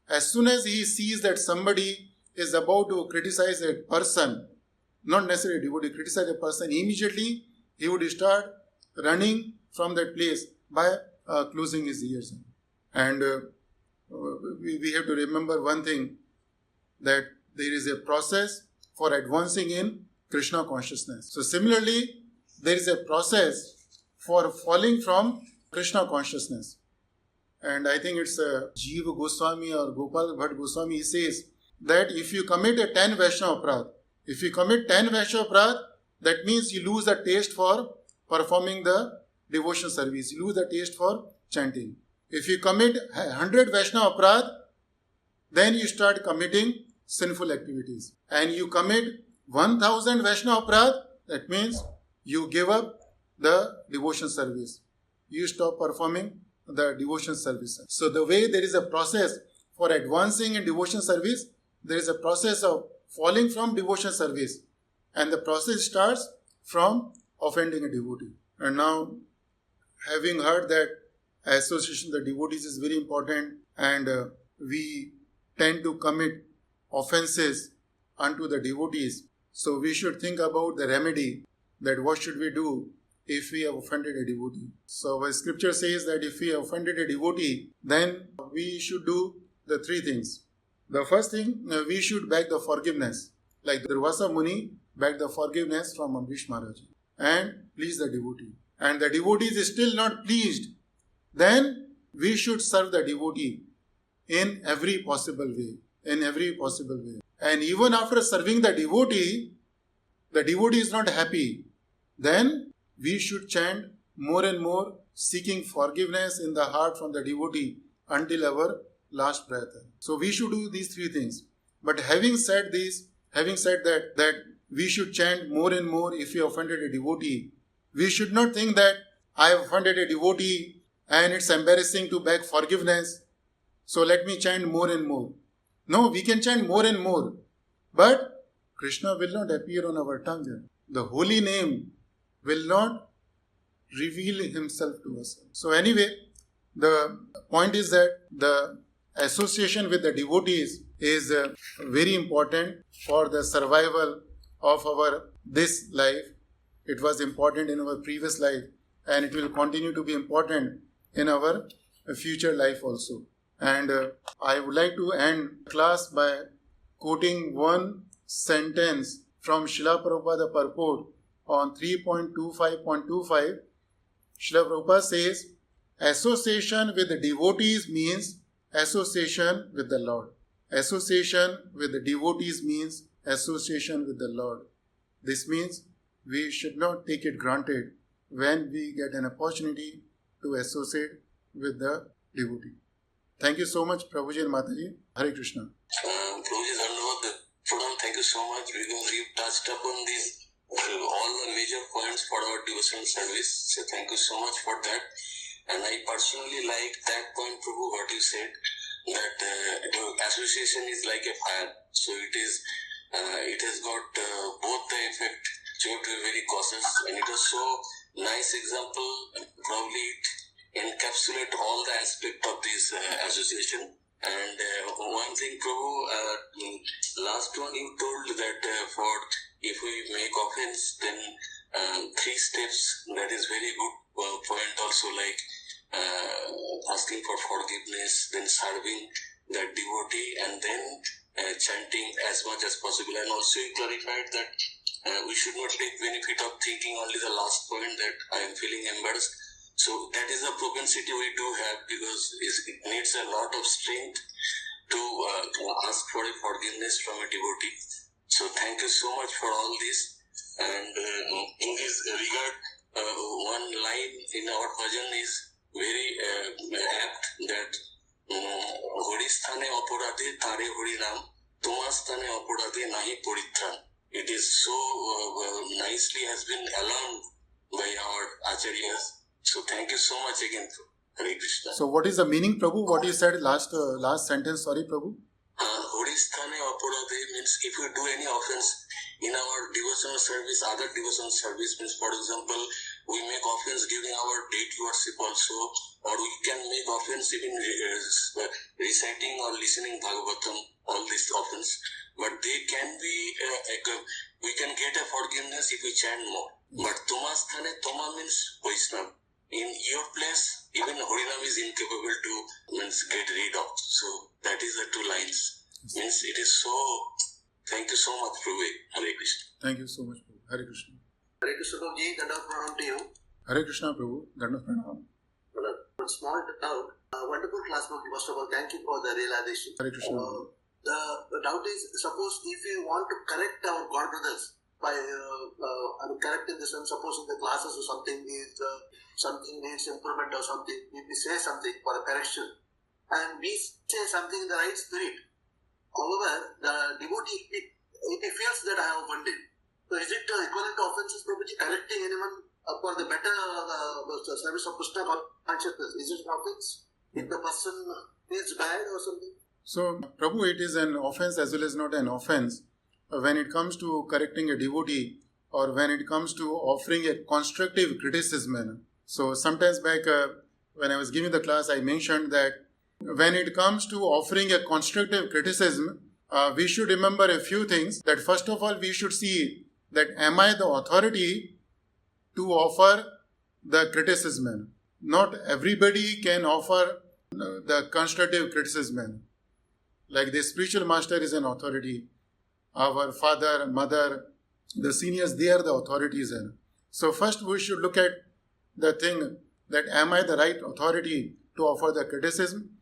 As soon as he sees that somebody is about to criticize a person, not necessarily a devotee, criticize a person, immediately he would start running from that place by closing his ears. And we have to remember one thing, that there is a process for advancing in Krishna consciousness. So similarly, there is a process for falling from Krishna consciousness. And I think it's Jiva Goswami or Gopal Bhatt Goswami, he says that if you commit a 10 Vaishnava Aparadha, if you commit 10 Vaishnava Aparadha, that means you lose the taste for performing the devotion service. You lose the taste for chanting. If you commit 100 Vaishnava Aparadha, then you start committing sinful activities. And you commit 1000 Vaishnava Aparadha, That means you give up the devotion service. You stop performing the devotion service. So the way there is a process for advancing in devotion service, there is a process of falling from devotion service. And the process starts from offending a devotee. And now, having heard that association with the devotees is very important, and we tend to commit offenses unto the devotees, so we should think about the remedy, that what should we do if we have offended a devotee. So our scripture says that if we have offended a devotee, then we should do the three things. The first thing, we should beg the forgiveness, like Durvasa Muni begged the forgiveness from Amrish Maharaj, and please the devotee. And the devotee is still not pleased, then we should serve the devotee in every possible way. And even after serving the devotee is not happy, then we should chant more and more, seeking forgiveness in the heart from the devotee until our last breath. So we should do these three things. But having said that we should chant more and more if we offended a devotee, we should not think that I have offended a devotee and it's embarrassing to beg forgiveness, so let me chant more and more. No, we can chant more and more, but Krishna will not appear on our tongue. The holy name will not reveal himself to us. So anyway, the point is that the association with the devotees is very important for the survival of our this life. It was important in our previous life, and it will continue to be important in our future life also. And I would like to end class by quoting one sentence from Srila Prabhupada purport on 3.25.25. Srila Prabhupada says, association with the devotees means association with the Lord. Association with the devotees means association with the Lord. This means we should not take it granted when we get an opportunity to associate with the devotee. Thank you so much, Prabhuji and Mataji. Hare Krishna. Prabhuji, thank you so much, because you touched upon these all the major points for our devotional service. So thank you so much for that. And I personally like that point, Prabhu, what you said, that association is like a fire. So it has got both the effect. So you have to be very cautious. And it was so nice example. Probably it encapsulate all the aspect of this association. And one thing, Prabhu, last one you told that for if we make offense, then 3 steps. That is very good point. Also, like asking for forgiveness, then serving that devotee, and then chanting as much as possible. And also you clarified that we should not take benefit of thinking only the last point, that I am feeling embarrassed. So that is a propensity we do have, because it needs a lot of strength to ask for a forgiveness from a devotee. So thank you so much for all this. And in this regard, one line in our bhajan is very apt, that Horisthane Apurade Tare Horinam, Tumasthane Apurade Nahi Puritran. It is so nicely has been alarmed by our acharyas. So thank you so much again, Hare Krishna. So what is the meaning, Prabhu? What you said last sentence? Sorry, Prabhu. Horisthane Apurade means if we do any offense in our devotional service, other devotional service, means for example, we make offense during our deity worship also, or we can make offense even reciting or listening Bhagavatam, all these offense. But they can be, we can get a forgiveness if we chant more. But Tumasthane, Tuma means Vaiṣṇava. In your place, even Harinam is incapable to get rid of. So that is the 2 lines. Means it is so. Thank you so much, Prabhu. Hare Krishna. Thank you so much, Prabhu. Hare Krishna. Hare Krishna, Prabhuji. Dandavat pranam to you. Hare Krishna, Prabhu. Dandavat pranam. One small doubt. Wonderful class, Prabhuji. First of all, thank you for the realization. Hare Krishna. The doubt is, suppose if we want to correct our God brothers by correct in the sense, suppose in the classes or something is something needs improvement or something, we say something for a correction, and we say something in the right spirit. However, the devotee, if he feels that I have offended, So is it equivalent to offenses, Prabhuji, correcting anyone for the better service of Krishna consciousness? Is it offense if the person is bad or something? So, Prabhu, it is an offense as well as not an offense when it comes to correcting a devotee or when it comes to offering a constructive criticism. So, sometimes back when I was giving the class, I mentioned that when it comes to offering a constructive criticism, we should remember a few things. That first of all, we should see that am I the authority to offer the criticism? Not everybody can offer the constructive criticism. Like the spiritual master is an authority. Our father, mother, the seniors, they are the authorities. So first we should look at the thing that am I the right authority to offer the criticism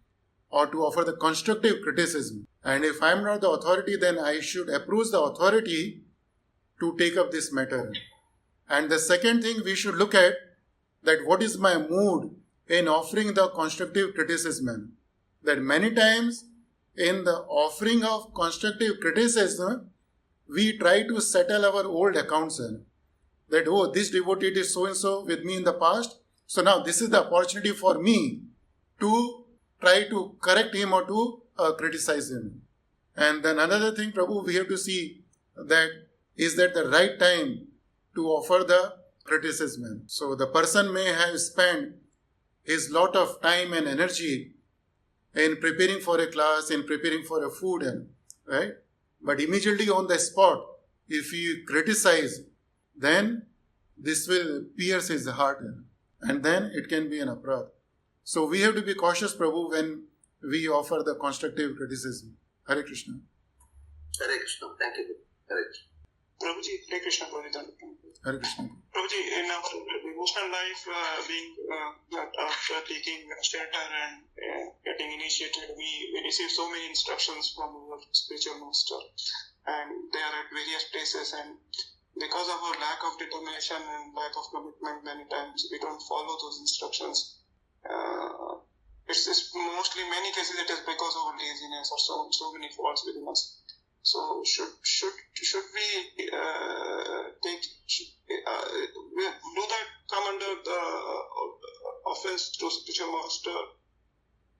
or to offer the constructive criticism. And if I am not the authority, then I should approach the authority to take up this matter. And the second thing we should look at that what is my mood in offering the constructive criticism. That many times in the offering of constructive criticism, we try to settle our old accounts. That, oh, this devotee did so-and-so with me in the past, so now this is the opportunity for me to try to correct him or to criticize him. And then another thing, Prabhu, we have to see that is that the right time to offer the criticism. So the person may have spent his lot of time and energy in preparing for a class, in preparing for a food, right? But immediately on the spot, if you criticize, then this will pierce his heart, and then it can be an aparadh. So we have to be cautious, Prabhu, when we offer the constructive criticism. Hare Krishna. Hare Krishna. Thank you. Hare Krishna. Prabhuji, Hare Krishna, Prabhuji. Hare Krishna. Prabhuji, in our devotional life, after taking shelter and getting initiated, we receive so many instructions from our spiritual master, and they are at various places, and because of our lack of determination and lack of commitment, many times we don't follow those instructions. It's mostly, many cases, it is because of our laziness or so many faults within us. So should we do that come under the offense to spiritual master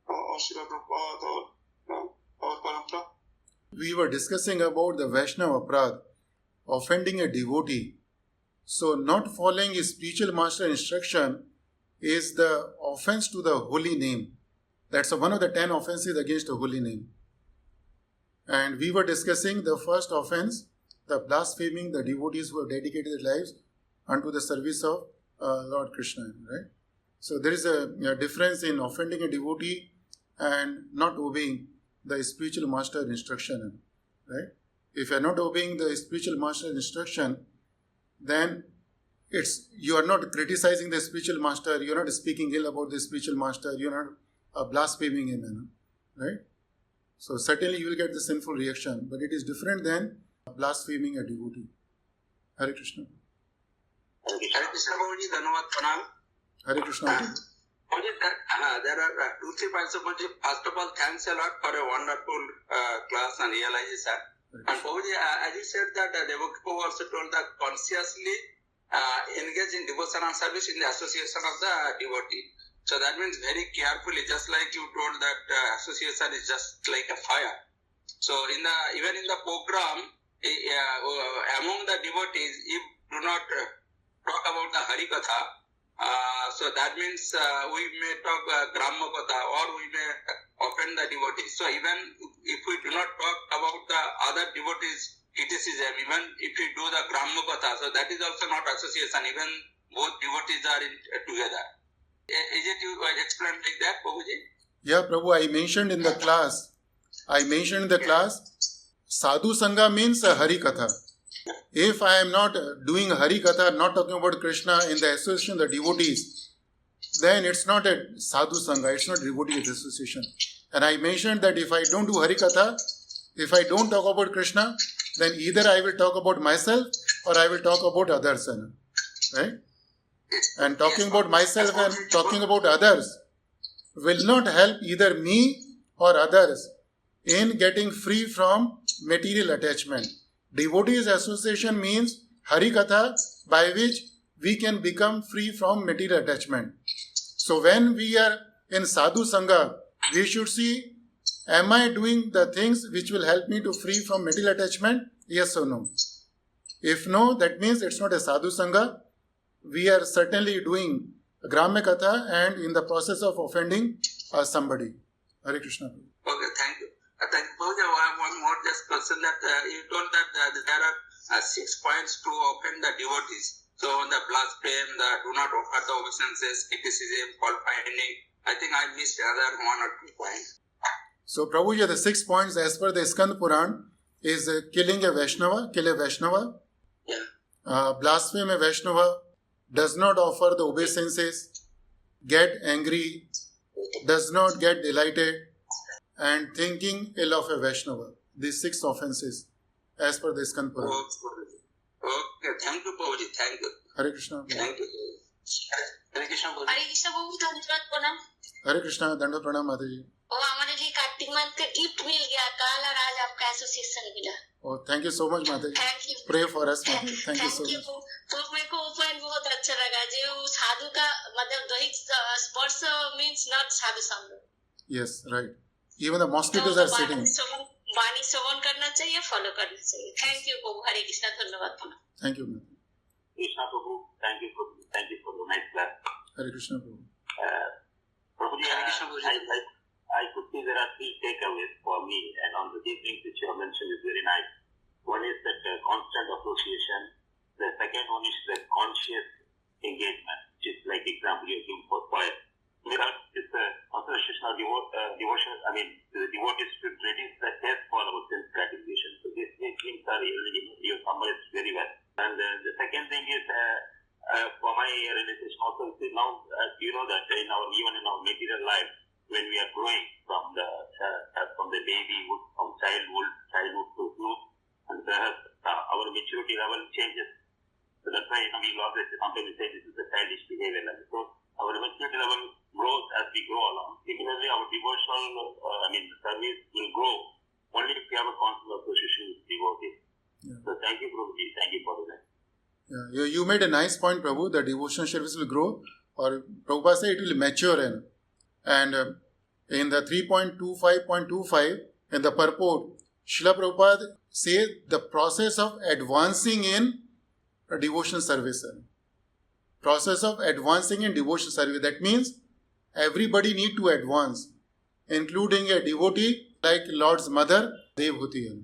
or Srila Prabhupada or Parampara? We were discussing about the Vaishnava aparadh, offending a devotee. So not following his spiritual master instruction is the offense to the holy name. That's one of the 10 offenses against the holy name. And we were discussing the first offense, the blaspheming the devotees who have dedicated their lives unto the service of Lord Krishna, right? So there is a difference in offending a devotee and not obeying the spiritual master instruction, right? If you are not obeying the spiritual master instruction, then you are not criticizing the spiritual master, you are not speaking ill about the spiritual master, you are not blaspheming him, right? So certainly you will get the sinful reaction, but it is different than blaspheming a devotee. Hare Krishna. Hare Krishna, Prabhuji, Dhanavad Pranam. Hare Krishna. Prabhuji, there are 2-3 points. First of all, thanks a lot for a wonderful class and realization. And Prabhuji, as you said that Devaki also told that consciously engage in devotional service in the association of the devotee. So that means very carefully, just like you told that association is just like a fire. So even in the program, among the devotees, if do not talk about the Harikatha, so that means we may talk Gramma Katha or we may offend the devotees. So even if we do not talk about the other devotees' criticism, even if we do the Gramma Katha, so that is also not association, even both devotees are together. Is it you explained like that, Prabhuji? Yeah, Prabhu, I mentioned in the class, Sadhu-sanga means Hari Katha. If I am not doing Hari Katha, not talking about Krishna in the association of the devotees, then it's not a Sadhu-sanga, it's not devotee association. And I mentioned that if I don't do Hari Katha, if I don't talk about Krishna, then either I will talk about myself or I will talk about others. Right? And talking about myself and talking about others will not help either me or others in getting free from material attachment. Devotees association means Hari Katha, by which we can become free from material attachment. So when we are in Sādhu-saṅga, we should see, am I doing the things which will help me to free from material attachment? Yes or no? If no, that means it's not a Sādhu-saṅga. We are certainly doing Gramya Katha and in the process of offending somebody. Hare Krishna. Okay, thank you. Thank you. I have one more just question that you told that there are 6 points to offend the devotees. So the blasphemy, the do not offer the obeisances, criticism, fault finding. I think I missed other 1 or 2 points. So Prabhuji, the 6 points as per the Skand Puran is killing a Vaishnava, kill a Vaishnava. Yeah. Blaspheme a Vaishnava, does not offer the obeisances, get angry, does not get delighted, and thinking ill of a Vaishnava. These 6 offenses as per the Skand Puran. Okay, thank you, Prabhuji. Thank you. Hare Krishna. Thank you. Hare Krishna Prabhu. हरे कृष्ण बाबू धन्यवाद प्रणाम। Hare Krishna, Danda Pranam Mataji. और हमारे लिए Kartik month का gift मिल गया कल और आज आपका एसोसिएशन मिला। Oh, thank you so much, Mataji. Thank you. Pray for us, Mataji. Thank you so much. तो मेरे को पॉइंट बहुत अच्छा लगा जो साधु का मतलब दैहिक स्पर्श मींस नॉट साधु संग। Yes, right. Even the mosquitoes are sitting. वाणी श्रवण करना चाहिए, फॉलो करना चाहिए। थैंक यू प्रभु। हरे कृष्ण धन्यवाद प्रणाम। Thank you, Mataji. Krishna Prabhu, thank you for the nice class. Hare Krishna, Prabhu. Prabhuji, Hare Krishna, Prabhuji. I could see there are 3 takeaways for me, and on the things which you have mentioned is very nice. One is that constant association. The second one is the conscious engagement, which is like example you give for choir. It's the association of devotion. I mean, the devotees should reduce the test for our sense gratification. So these 3 things are you summarized very well. And the second thing is, for my realization also, now you know that even in our material life, when we are growing from the babyhood, from childhood to youth, and our maturity level changes. So that's why we always sometimes say this is a childish behavior level. So our maturity level grows as we grow along. Similarly, our devotional, service will grow only if we have a constant association with devotees. Yeah. So thank you, Prabhuji. Thank you for that. Yeah, you made a nice point, Prabhu. The devotional service will grow, or Prabhupada said it will mature in. And in the 3.25.25, in the purport, Srila Prabhupada says the process of advancing in a devotional service. Process of advancing in devotional service. That means everybody need to advance, including a devotee like Lord's mother, Devhuti.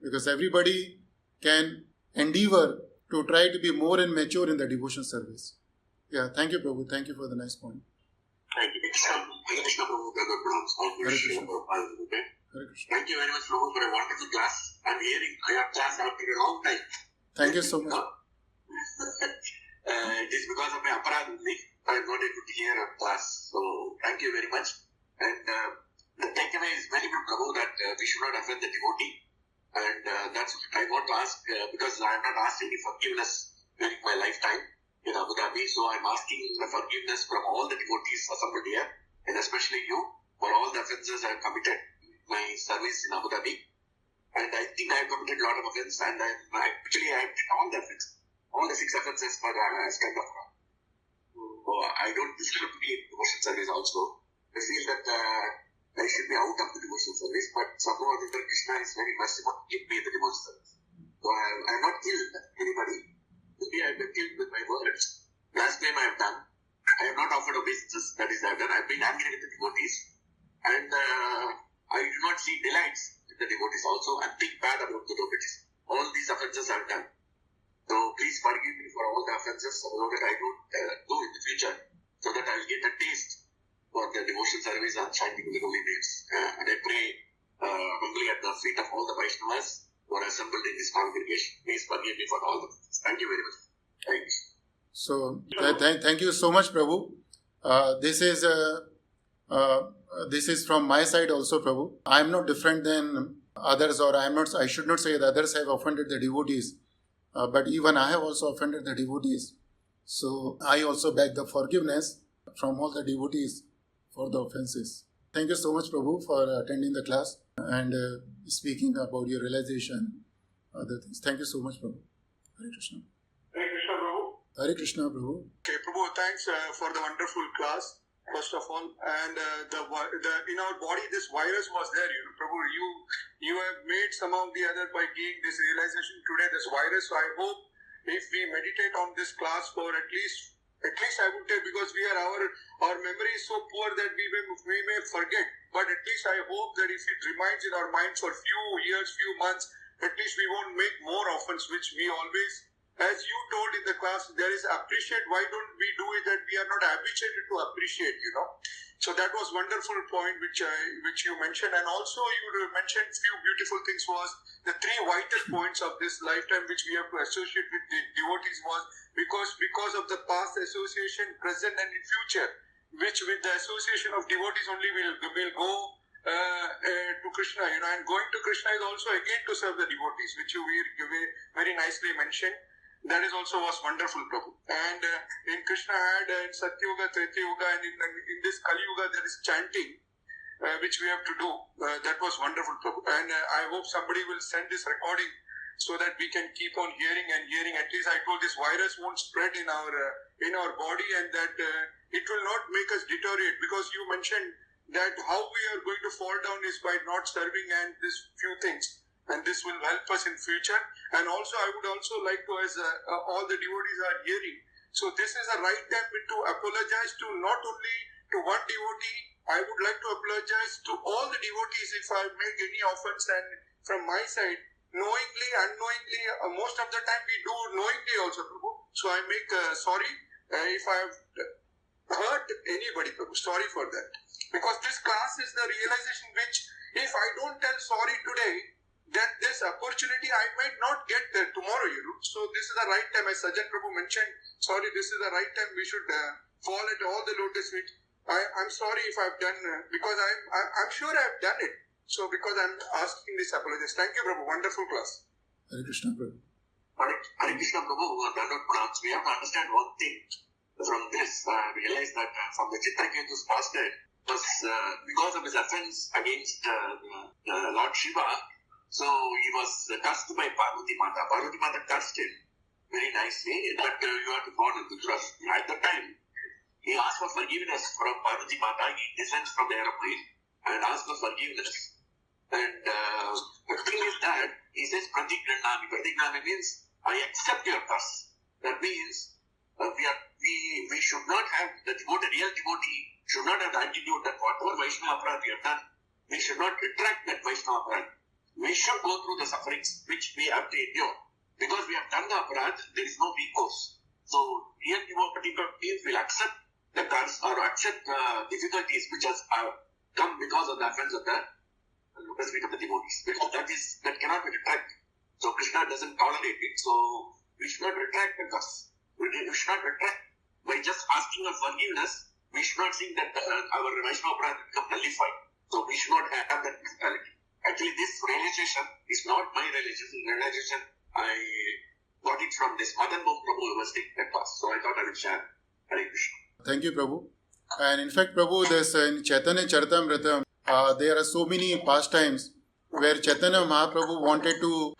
Because everybody can endeavor to try to be more and mature in the devotional service. Yeah, thank you, Prabhu. Thank you for the nice point. Thank you. Hare Krishna Prabhu, Hare Krishna. Hare Krishna. Thank you very much, Prabhu, for a wonderful class. I'm hearing your class after a long time. Thank you so much. It is because of my aparad only. I'm not able to hear a class. So, thank you very much. And the takeaway is very good, Prabhu, that we should not offend the devotee. And that's what I want to ask, because I have not asked any forgiveness during my lifetime in Abu Dhabi. So, I'm asking the forgiveness from all the devotees assembled here, and especially you, for all the offenses I have committed in my service in Abu Dhabi. And I think I have committed a lot of offenses, and I have done all the offenses. All the 6 offenses for kind of. So I don't deserve to be in devotion service also. I feel that I should be out of the devotion service, but somehow or other Krishna is very merciful to give me the devotion service. So I have not killed anybody. Maybe I have been killed with my words. Last time I have done. I have not offered obeisances. That is, I have done. I have been angry with the devotees. And I do not see delights with the devotees also and think bad about the devotees. All these offenses I have done. So please forgive me for all the offenses so that I don't do in the future, so that I will get a taste for the devotion service and chanting the holy names. And I pray humbly at the feet of all the Vaishnavas who are assembled in this congregation. Please forgive me for all the offenses. Thank you very much. Thank you. So, thank you so much, Prabhu. This is from my side also, Prabhu. I am not different than others, or I should not say that others have offended the devotees. But even I have also offended the devotees. So I also beg the forgiveness from all the devotees for the offenses. Thank you so much, Prabhu, for attending the class and speaking about your realization, other things. Thank you so much, Prabhu. Hare Krishna. Hare Krishna, Prabhu. Hare Krishna, Prabhu. Okay, Prabhu, thanks for the wonderful class, first of all. And the in our body, this virus was there, Prabhu. You have made some of the other by giving this realization today, this virus. So I hope if we meditate on this class for at least I would tell, because our memory is so poor that we may forget. But at least I hope that if it remains in our minds for few years, few months, at least we won't make more offense, which we always, as you told in the class, there is appreciate. Why don't we do it that we are not habituated to appreciate, So that was wonderful point which you mentioned. And also you mentioned few beautiful things was the three vital points of this lifetime which we have to associate with the devotees was because of the past association, present and in future, which with the association of devotees only will go to Krishna, and going to Krishna is also again to serve the devotees, which you very nicely mentioned. That is also was wonderful, Prabhu. And in Krishna had in Satyuga, Treta Yuga, and in this Kali Yuga there is chanting, which we have to do. That was wonderful, Prabhu. And I hope somebody will send this recording so that we can keep on hearing and hearing. At least I told this virus won't spread in our body, and that it will not make us deteriorate, because you mentioned that how we are going to fall down is by not serving and these few things, and this will help us in future. And also I would also like to, as all the devotees are hearing, so this is a right time to apologize to not only to one devotee. I would like to apologize to all the devotees if I make any offense, and from my side, knowingly, unknowingly, most of the time we do knowingly also, Prabhu. So I make sorry if I have hurt anybody, Prabhu. Sorry for that. Because this class is the realization which, if I don't tell sorry today, then this opportunity I might not get there tomorrow, So this is the right time, as Sajjan Prabhu mentioned, sorry, this is the right time we should fall at all the lotus feet. I'm sorry if I've done, because I'm sure I've done it. So because I'm asking this apologies. Thank you, Prabhu. Wonderful class. Hare Krishna, Prabhu. Hare Krishna, Prabhu. We have to understand one thing from this. Realize that from the Chitraketu's past was because of his offense against Lord Shiva, so he was touched by Parvati Mata. Parvati Mata touched him very nicely, but you have to follow the trust. At the time, he asked for forgiveness from Parvati Mata. He descends from the aeroplane and asks for forgiveness. And the thing is that he says Pratignanami. Pratignanami means I accept your curse. That means we should not have the real devotee should not have the attitude that whatever Vaishnava aparad we have done, we should not retract that Vaishnava aparad. We should go through the sufferings which we have to endure. Because we have done the aparad, there is no recourse. So real devotees will accept the curse or accept difficulties which has come because of the offense of the lotus feet of the devotees. Because that cannot be retracted. So Krishna doesn't tolerate it. So we should not retract the curse. We should not retract. By just asking for forgiveness, we should not think that our Vaishnava aparad will become nullified. So we should not have that mentality. Actually, this realization is not my realization. I got it from this Madan Mohan Prabhu who was taking that class. So I thought I would share. Hare Krishna. Thank you, Prabhu. And in fact, Prabhu, there's in Chaitanya Charitamrita, there are so many pastimes where Chaitanya Mahaprabhu wanted to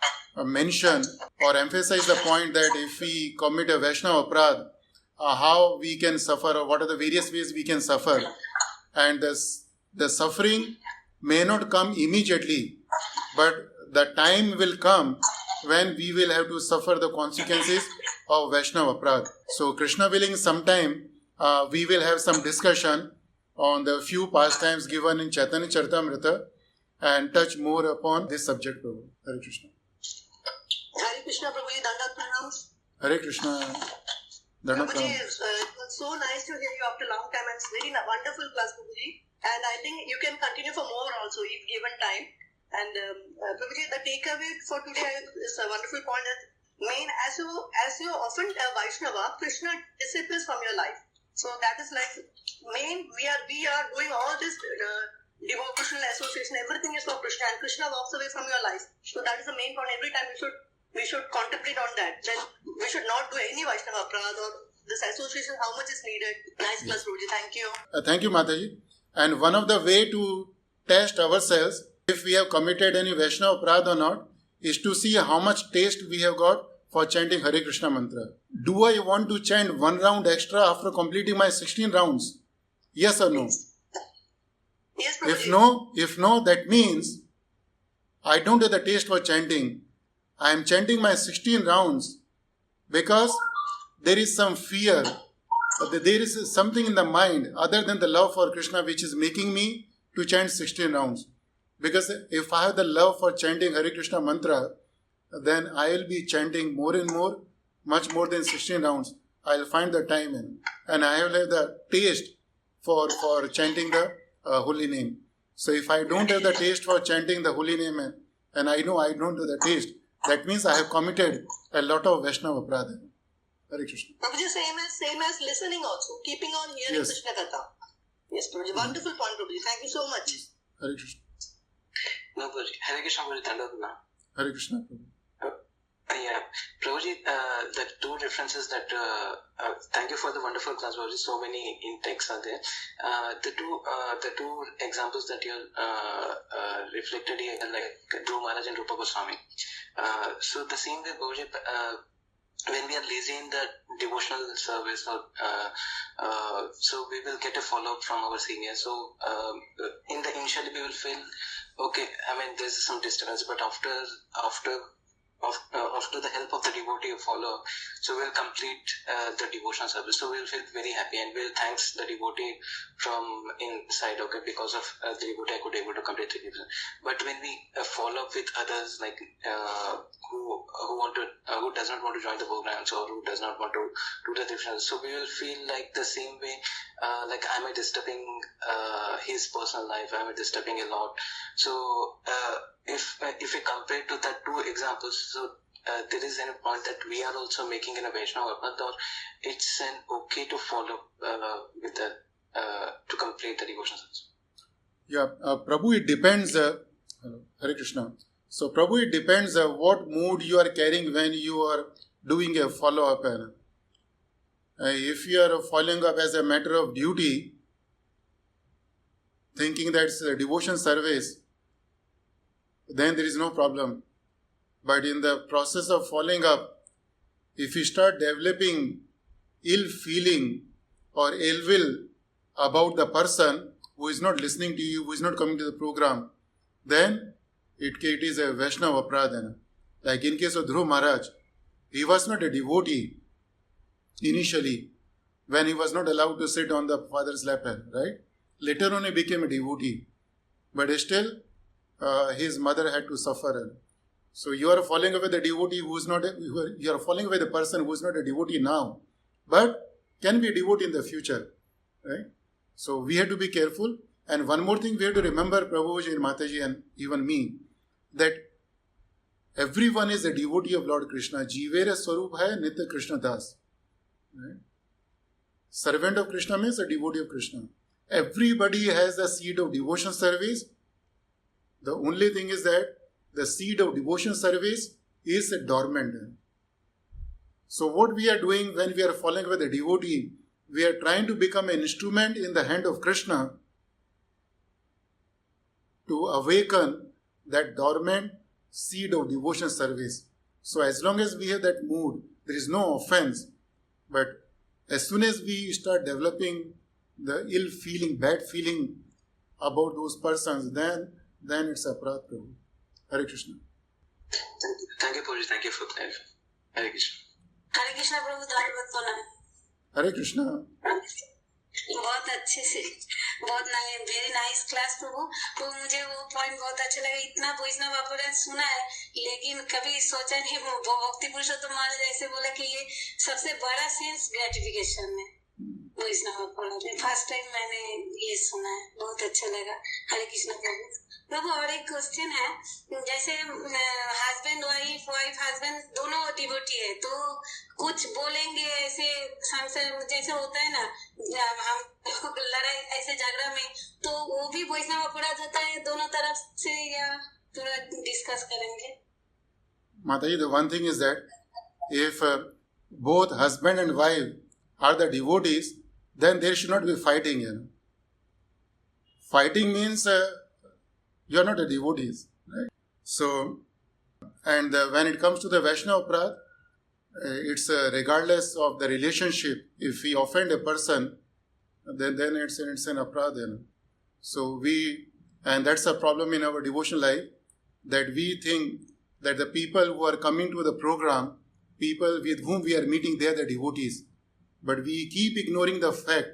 mention or emphasize the point that if we commit a Vaishnava aparad, how we can suffer, or what are the various ways we can suffer. And the suffering may not come immediately, but the time will come when we will have to suffer the consequences of Vaishnava aparad. So Krishna willing, sometime we will have some discussion on the few pastimes given in Chaitanya Charitamrita and touch more upon this subject, Prabhu. Hare Krishna. Hare Krishna, Prabhuji. Dandat pranams. Hare Krishna. Dandat Prabhuji, pranams. it was so nice to hear you after a long time, and it's very wonderful class, Prabhuji. And I think you can continue for more also if given time. And Prabhuji, the takeaway for today is a wonderful point that as you often Vaishnava, Krishna disappears from your life. So that is like main. We are doing all this devotional association. Everything is for Krishna, and Krishna walks away from your life. So that is the main point. Every time we should contemplate on that. Then we should not do any Vaishnava aparad or this association. How much is needed? Nice class, Prabhuji. Thank you. Thank you, Mataji. And one of the way to test ourselves if we have committed any Vaishnava aparad or not is to see how much taste we have got for chanting Hare Krishna mantra? Do I want to chant 1 round extra after completing my 16 rounds? Yes or no? Yes, Prabhuji. If no, that means I don't have the taste for chanting. I am chanting my 16 rounds because there is some fear. There is something in the mind other than the love for Krishna which is making me to chant 16 rounds. Because if I have the love for chanting Hare Krishna mantra, then I will be chanting more and more, much more than 16 rounds. I will find the time in. And I will have the taste for chanting the holy name. So if I don't have the taste for chanting the holy name, and I know I don't have the taste, that means I have committed a lot of Vaishnava Pradha. Hare Krishna. Prabhuji, same as listening also, keeping on hearing Yes. Krishna Katha. Yes, Prabhuji. Wonderful point, Prabhuji. Thank you so much. Hare Krishna. No, Prabhuji. Hare Krishna, Prabhuji. Dandavana. Hare Krishna. Yeah, Prabhuji, the two differences that, thank you for the wonderful class, Prabhuji, so many intakes are there. The two examples that you reflected here, like Dhruv Maharaj and Rupa Goswami. So the same way, Prabhuji, when we are lazy in the devotional service, so we will get a follow-up from our seniors. So initially we will feel, okay, I mean, there's some disturbance, but after the help of the devotee or follower, so we'll complete the devotional service. So we'll feel very happy and we'll thanks the devotee from inside, okay, because of the devotee I could able to complete the devotion. But when we follow up with others, like who does not want to join the programs or who does not want to do the devotion, so we will feel like the same way, like am I disturbing his personal life? Am I disturbing a lot? So if we compare to the two examples, so there is a point that we are also making in a Vaishnava, or it's an okay to follow with the to complete the devotional service. Yeah, Prabhu, it depends. Hello, Hare Krishna. So, Prabhu, it depends what mood you are carrying when you are doing a follow-up. If you are following up as a matter of duty, thinking that's a devotion service, then there is no problem. But in the process of following up, if you start developing ill feeling or ill will about the person who is not listening to you, who is not coming to the program, then it is a Vaishnava Pradhana. Like in case of Dhruv Maharaj, he was not a devotee initially when he was not allowed to sit on the father's lap, right? Later on he became a devotee. But still, his mother had to suffer. So you are following away the devotee who is not you are following away the person who is not a devotee now, but can be a devotee in the future, right? So we have to be careful. And one more thing we have to remember, Prabhuji and Mataji and even me, that everyone is a devotee of Lord Krishna. Jivere Swarup hai Nitya Krishnadas. Right? Servant of Krishna means a devotee of Krishna. Everybody has a seed of devotion service. The only thing is that the seed of devotion service is dormant. So what we are doing when we are following with the devotee, we are trying to become an instrument in the hand of Krishna to awaken that dormant seed of devotion service. So as long as we have that mood, there is no offense. But as soon as we start developing the ill feeling, bad feeling about those persons, then it's a Prabhu. Hare Krishna. Thank you, Puri. Thank you for that. Hare Krishna. हरे कृष्णा प्रभु धन्यवाद बोला Hare Krishna. बहुत अच्छे से बहुत very nice class प्रभु। तो मुझे वो point बहुत अच्छा लगा। इतना वैष्णव अपराध सुना है लेकिन कभी सोचा नहीं। वो भक्ति पुरुषोत्तम महाराज ऐसे बोला कि ये सबसे बड़ा सेंस ग्रेटिफिकेशन है वैष्णव अपराध में। फर्स्ट टाइम मैंने ये सुना है, बहुत अच्छा लगा। हरे कृष्ण प्रभु। प्रभु और एक क्वेश्चन है, जैसे हस्बैंड वाइफ हस्बैंड दोनों डिवोटी है तो कुछ बोलेंगे ऐसे जैसे होता है ना, हम लड़ाई ऐसे झगड़ा में, तो वो भी वैष्णव अपराध होता है दोनों तरफ से, या थोड़ा डिस्कस करेंगे? Mataji, the one thing is that if both husband and wife are the devotees, then there should not be fighting. Fighting means you are not a devotees, right? So, and when it comes to the Vaishnava Prad, it's regardless of the relationship. If we offend a person, then it's an aparadha. So and that's a problem in our devotional life, that we think that the people who are coming to the program, people with whom we are meeting, they are the devotees. But we keep ignoring the fact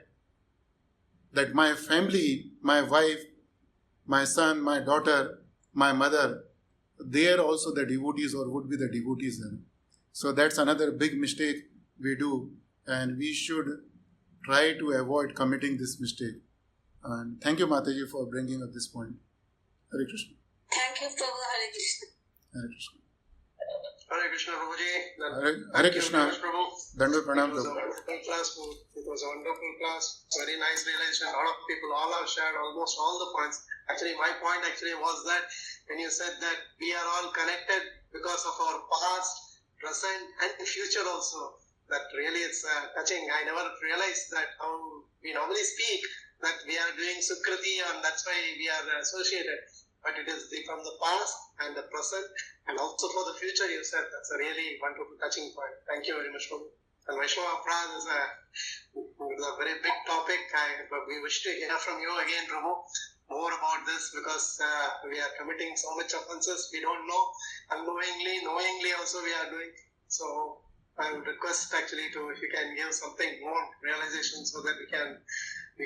that my family, my wife, my son, my daughter, my mother, they are also the devotees or would be the devotees. So that's another big mistake we do, and we should try to avoid committing this mistake. And thank you, Mataji, for bringing up this point. Hare Krishna. Thank you, Prabhu. Hare Krishna. Hare Krishna. Hare Krishna, Prabhuji. Hare Krishna. Prabhu. Dandavat pranam, It was a Prabhu. wonderful class. It was a wonderful class. Very nice realization. A lot of people, all have shared almost all the points. Actually, my point was that when you said that we are all connected because of our past, present, and future also. That really it's touching. I never realized that how we normally speak that we are doing Sukriti and that's why we are associated. But it is from the past and the present and also for the future, you said. That's a really wonderful touching point. Thank you very much, Prabhu. And Vaishnava Aparadha is a very big topic. But we wish to hear from you again, Prabhu, more about this because we are committing so much offenses. We don't know. Knowingly also we are doing. So I would request actually if you can give something more realization so that we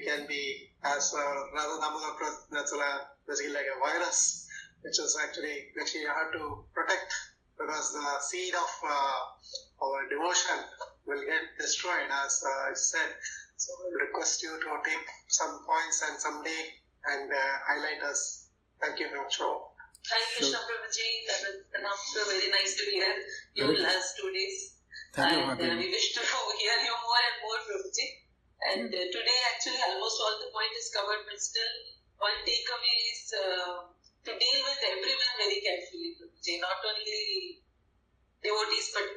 can be as Radha Damodar, that's basically like a virus, which you have to protect because the seed of our devotion will get destroyed, as I said. So I will request you to take some points and someday and highlight us. Thank you very much. Thank you, Krishna Prabhuji. That was also very nice to hear you last 2 days. Thank you, and we wish to hear you more and more, Prabhuji. And today, actually, almost all the point is covered, but still, one takeaway is to deal with everyone very carefully, Prabhuji. Not only devotees, but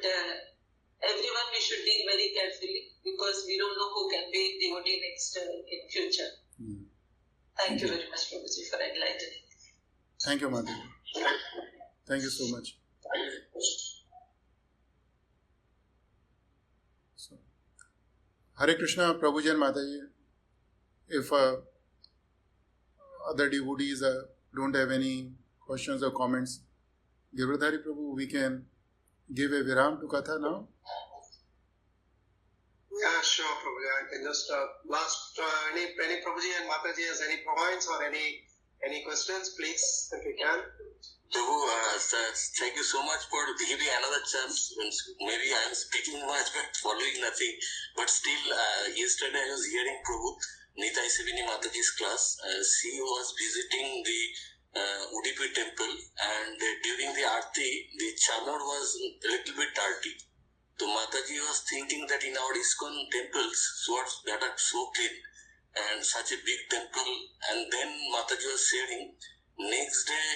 everyone we should deal very carefully because we don't know who can be devotee next in future. Thank you very much, Prabhuji, for enlightening. Thank you, Mataji. Thank you so much. So, Hare Krishna, Prabhuji and Mataji. If other devotees don't have any questions or comments, Girdhari Prabhu, we can give a viram to Katha now. Yeah, sure, Prabhuji. I can just last any Prabhuji and Mataji has any points or any questions, please, if you can. Prabhu, thank you so much for giving another chance. Maybe I am speaking much but following nothing. But still, yesterday I was hearing Prabhu, Nitai Sevini Mataji's class. She was visiting the Udupi temple and during the Aarti, the chamar was a little bit dirty. So Mataji was thinking that in our ISKCON temples, swords that are so clean and such a big temple, and then Mataji was sharing next day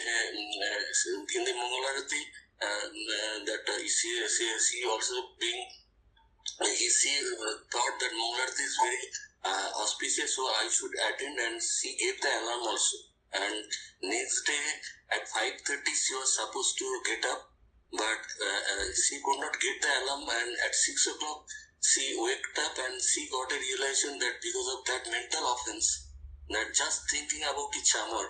in the Mangalarati that she also being she thought that Mangalarati is very auspicious, so I should attend, and she gave the alarm also. And next day at 5:30 she was supposed to get up, but she could not get the alarm, and at 6 o'clock she waked up and she got a realization that because of that mental offense, that just thinking about the chamar,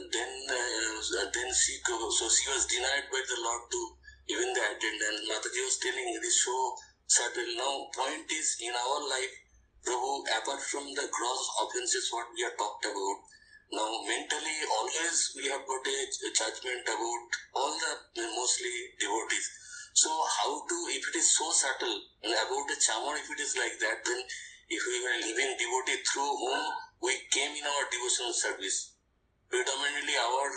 then she was denied by the Lord to even the attend. And Mataji was telling it is so subtle. Now point is in our life, Prabhu, apart from the gross offenses what we have talked about, now mentally always we have got a judgment about all the mostly devotees. So how to, if it is so subtle about the chamar, if it is like that, then if we were living devotee through whom we came in our devotional service, predominantly our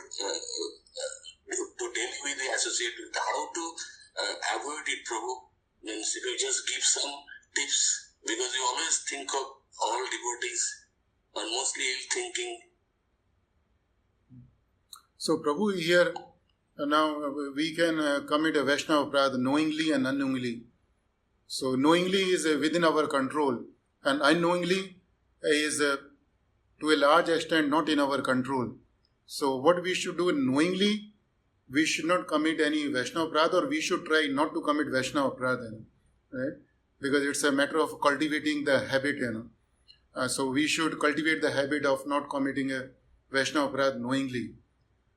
to deal with the associate with how to avoid it, Prabhu. Means if you just give some tips, because you always think of all devotees are mostly ill thinking. So Prabhu here now we can commit a Vaishnava Aparadha knowingly and unknowingly. So knowingly is within our control, and unknowingly is to a large extent not in our control. So what we should do knowingly, we should not commit any Vaishnava Aparadha, or we should try not to commit Vaishnava Aparadha, right? Because it's a matter of cultivating the habit, So we should cultivate the habit of not committing a Vaishnava Aparadha knowingly.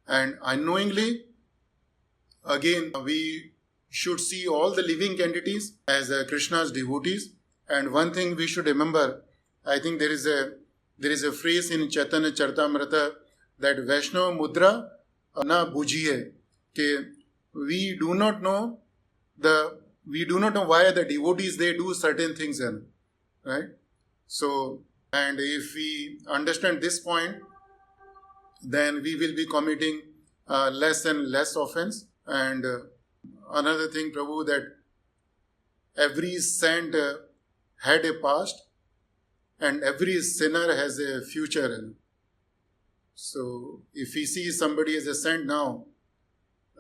And unknowingly, again, we should see all the living entities as Krishna's devotees. And one thing we should remember, I think there is a phrase in Chaitanya Charitamrita that Vaishnava Mudra na bujiye, ke we do not know why the devotees, they do certain things, right? So, and if we understand this point, then we will be committing less and less offense. And another thing, Prabhu, that every saint had a past and every sinner has a future. So, if we see somebody as a saint now,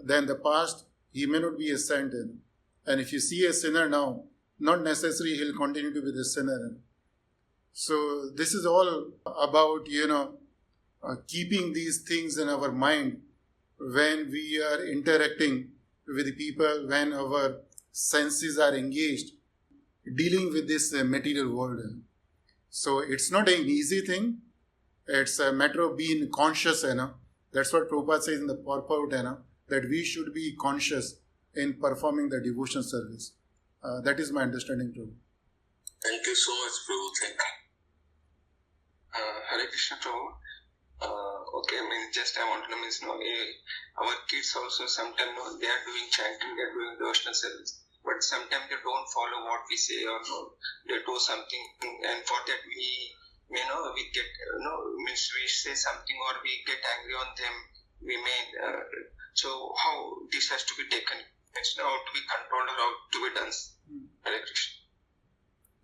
then the past, he may not be a saint. And if you see a sinner now, not necessarily he'll continue to be the sinner. So, this is all about, keeping these things in our mind when we are interacting with the people, when our senses are engaged, dealing with this material world. So, it's not an easy thing. It's a matter of being conscious, That's what Prabhupada says in the purport, that we should be conscious in performing the devotion service. That is my understanding, Prabhu. Thank you so much, Prabhu. Thank you. Hare Krishna, Prabhu. Okay, I want to know, our kids also sometimes they are doing chanting, they are doing devotional service, but sometimes they don't follow what we say, or they do something, and for that we get, we say something or we get angry on them, we may, so how this has to be taken, how to be controlled or how to be done. Hare Krishna.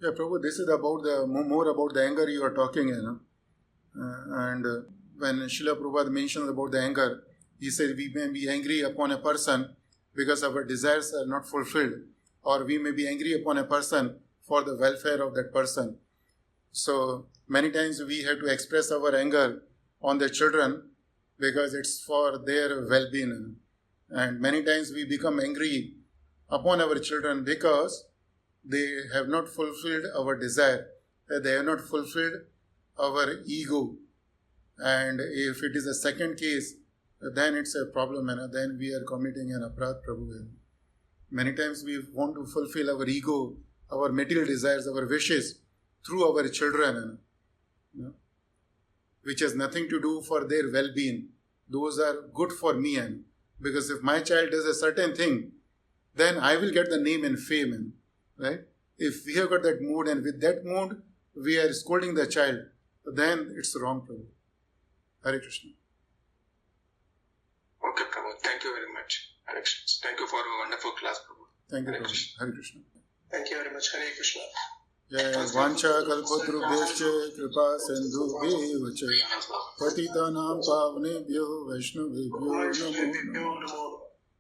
Yeah, Prabhu, this is about more about the anger you are talking, and when Srila Prabhupada mentions about the anger, he said we may be angry upon a person because our desires are not fulfilled, or we may be angry upon a person for the welfare of that person. So many times we have to express our anger on the children because it's for their well-being, and many times we become angry upon our children because they have not fulfilled our desire, they have not fulfilled our ego. And if it is a second case, then it's a problem, and then we are committing an aparadha, Prabhu. Many times we want to fulfill our ego, our material desires, our wishes through our children, which has nothing to do for their well-being. Those are good for me, because if my child does a certain thing, then I will get the name and fame, right? If we have got that mood, and with that mood we are scolding the child, then it's wrong, Prabhu. Hare Krishna. Okay, Prabhu. Thank you very much. Hare Krishna. Thank you for a wonderful class, Prabhu. Thank you, Prabhu. Hare Krishna. Thank you very much. Hare Krishna. Jai Vancha Kalpatrubhyascha Kripa Sindhubhyeva Cha Patitanam Pavnebhyo Vaishnavebhyo Namo Namo.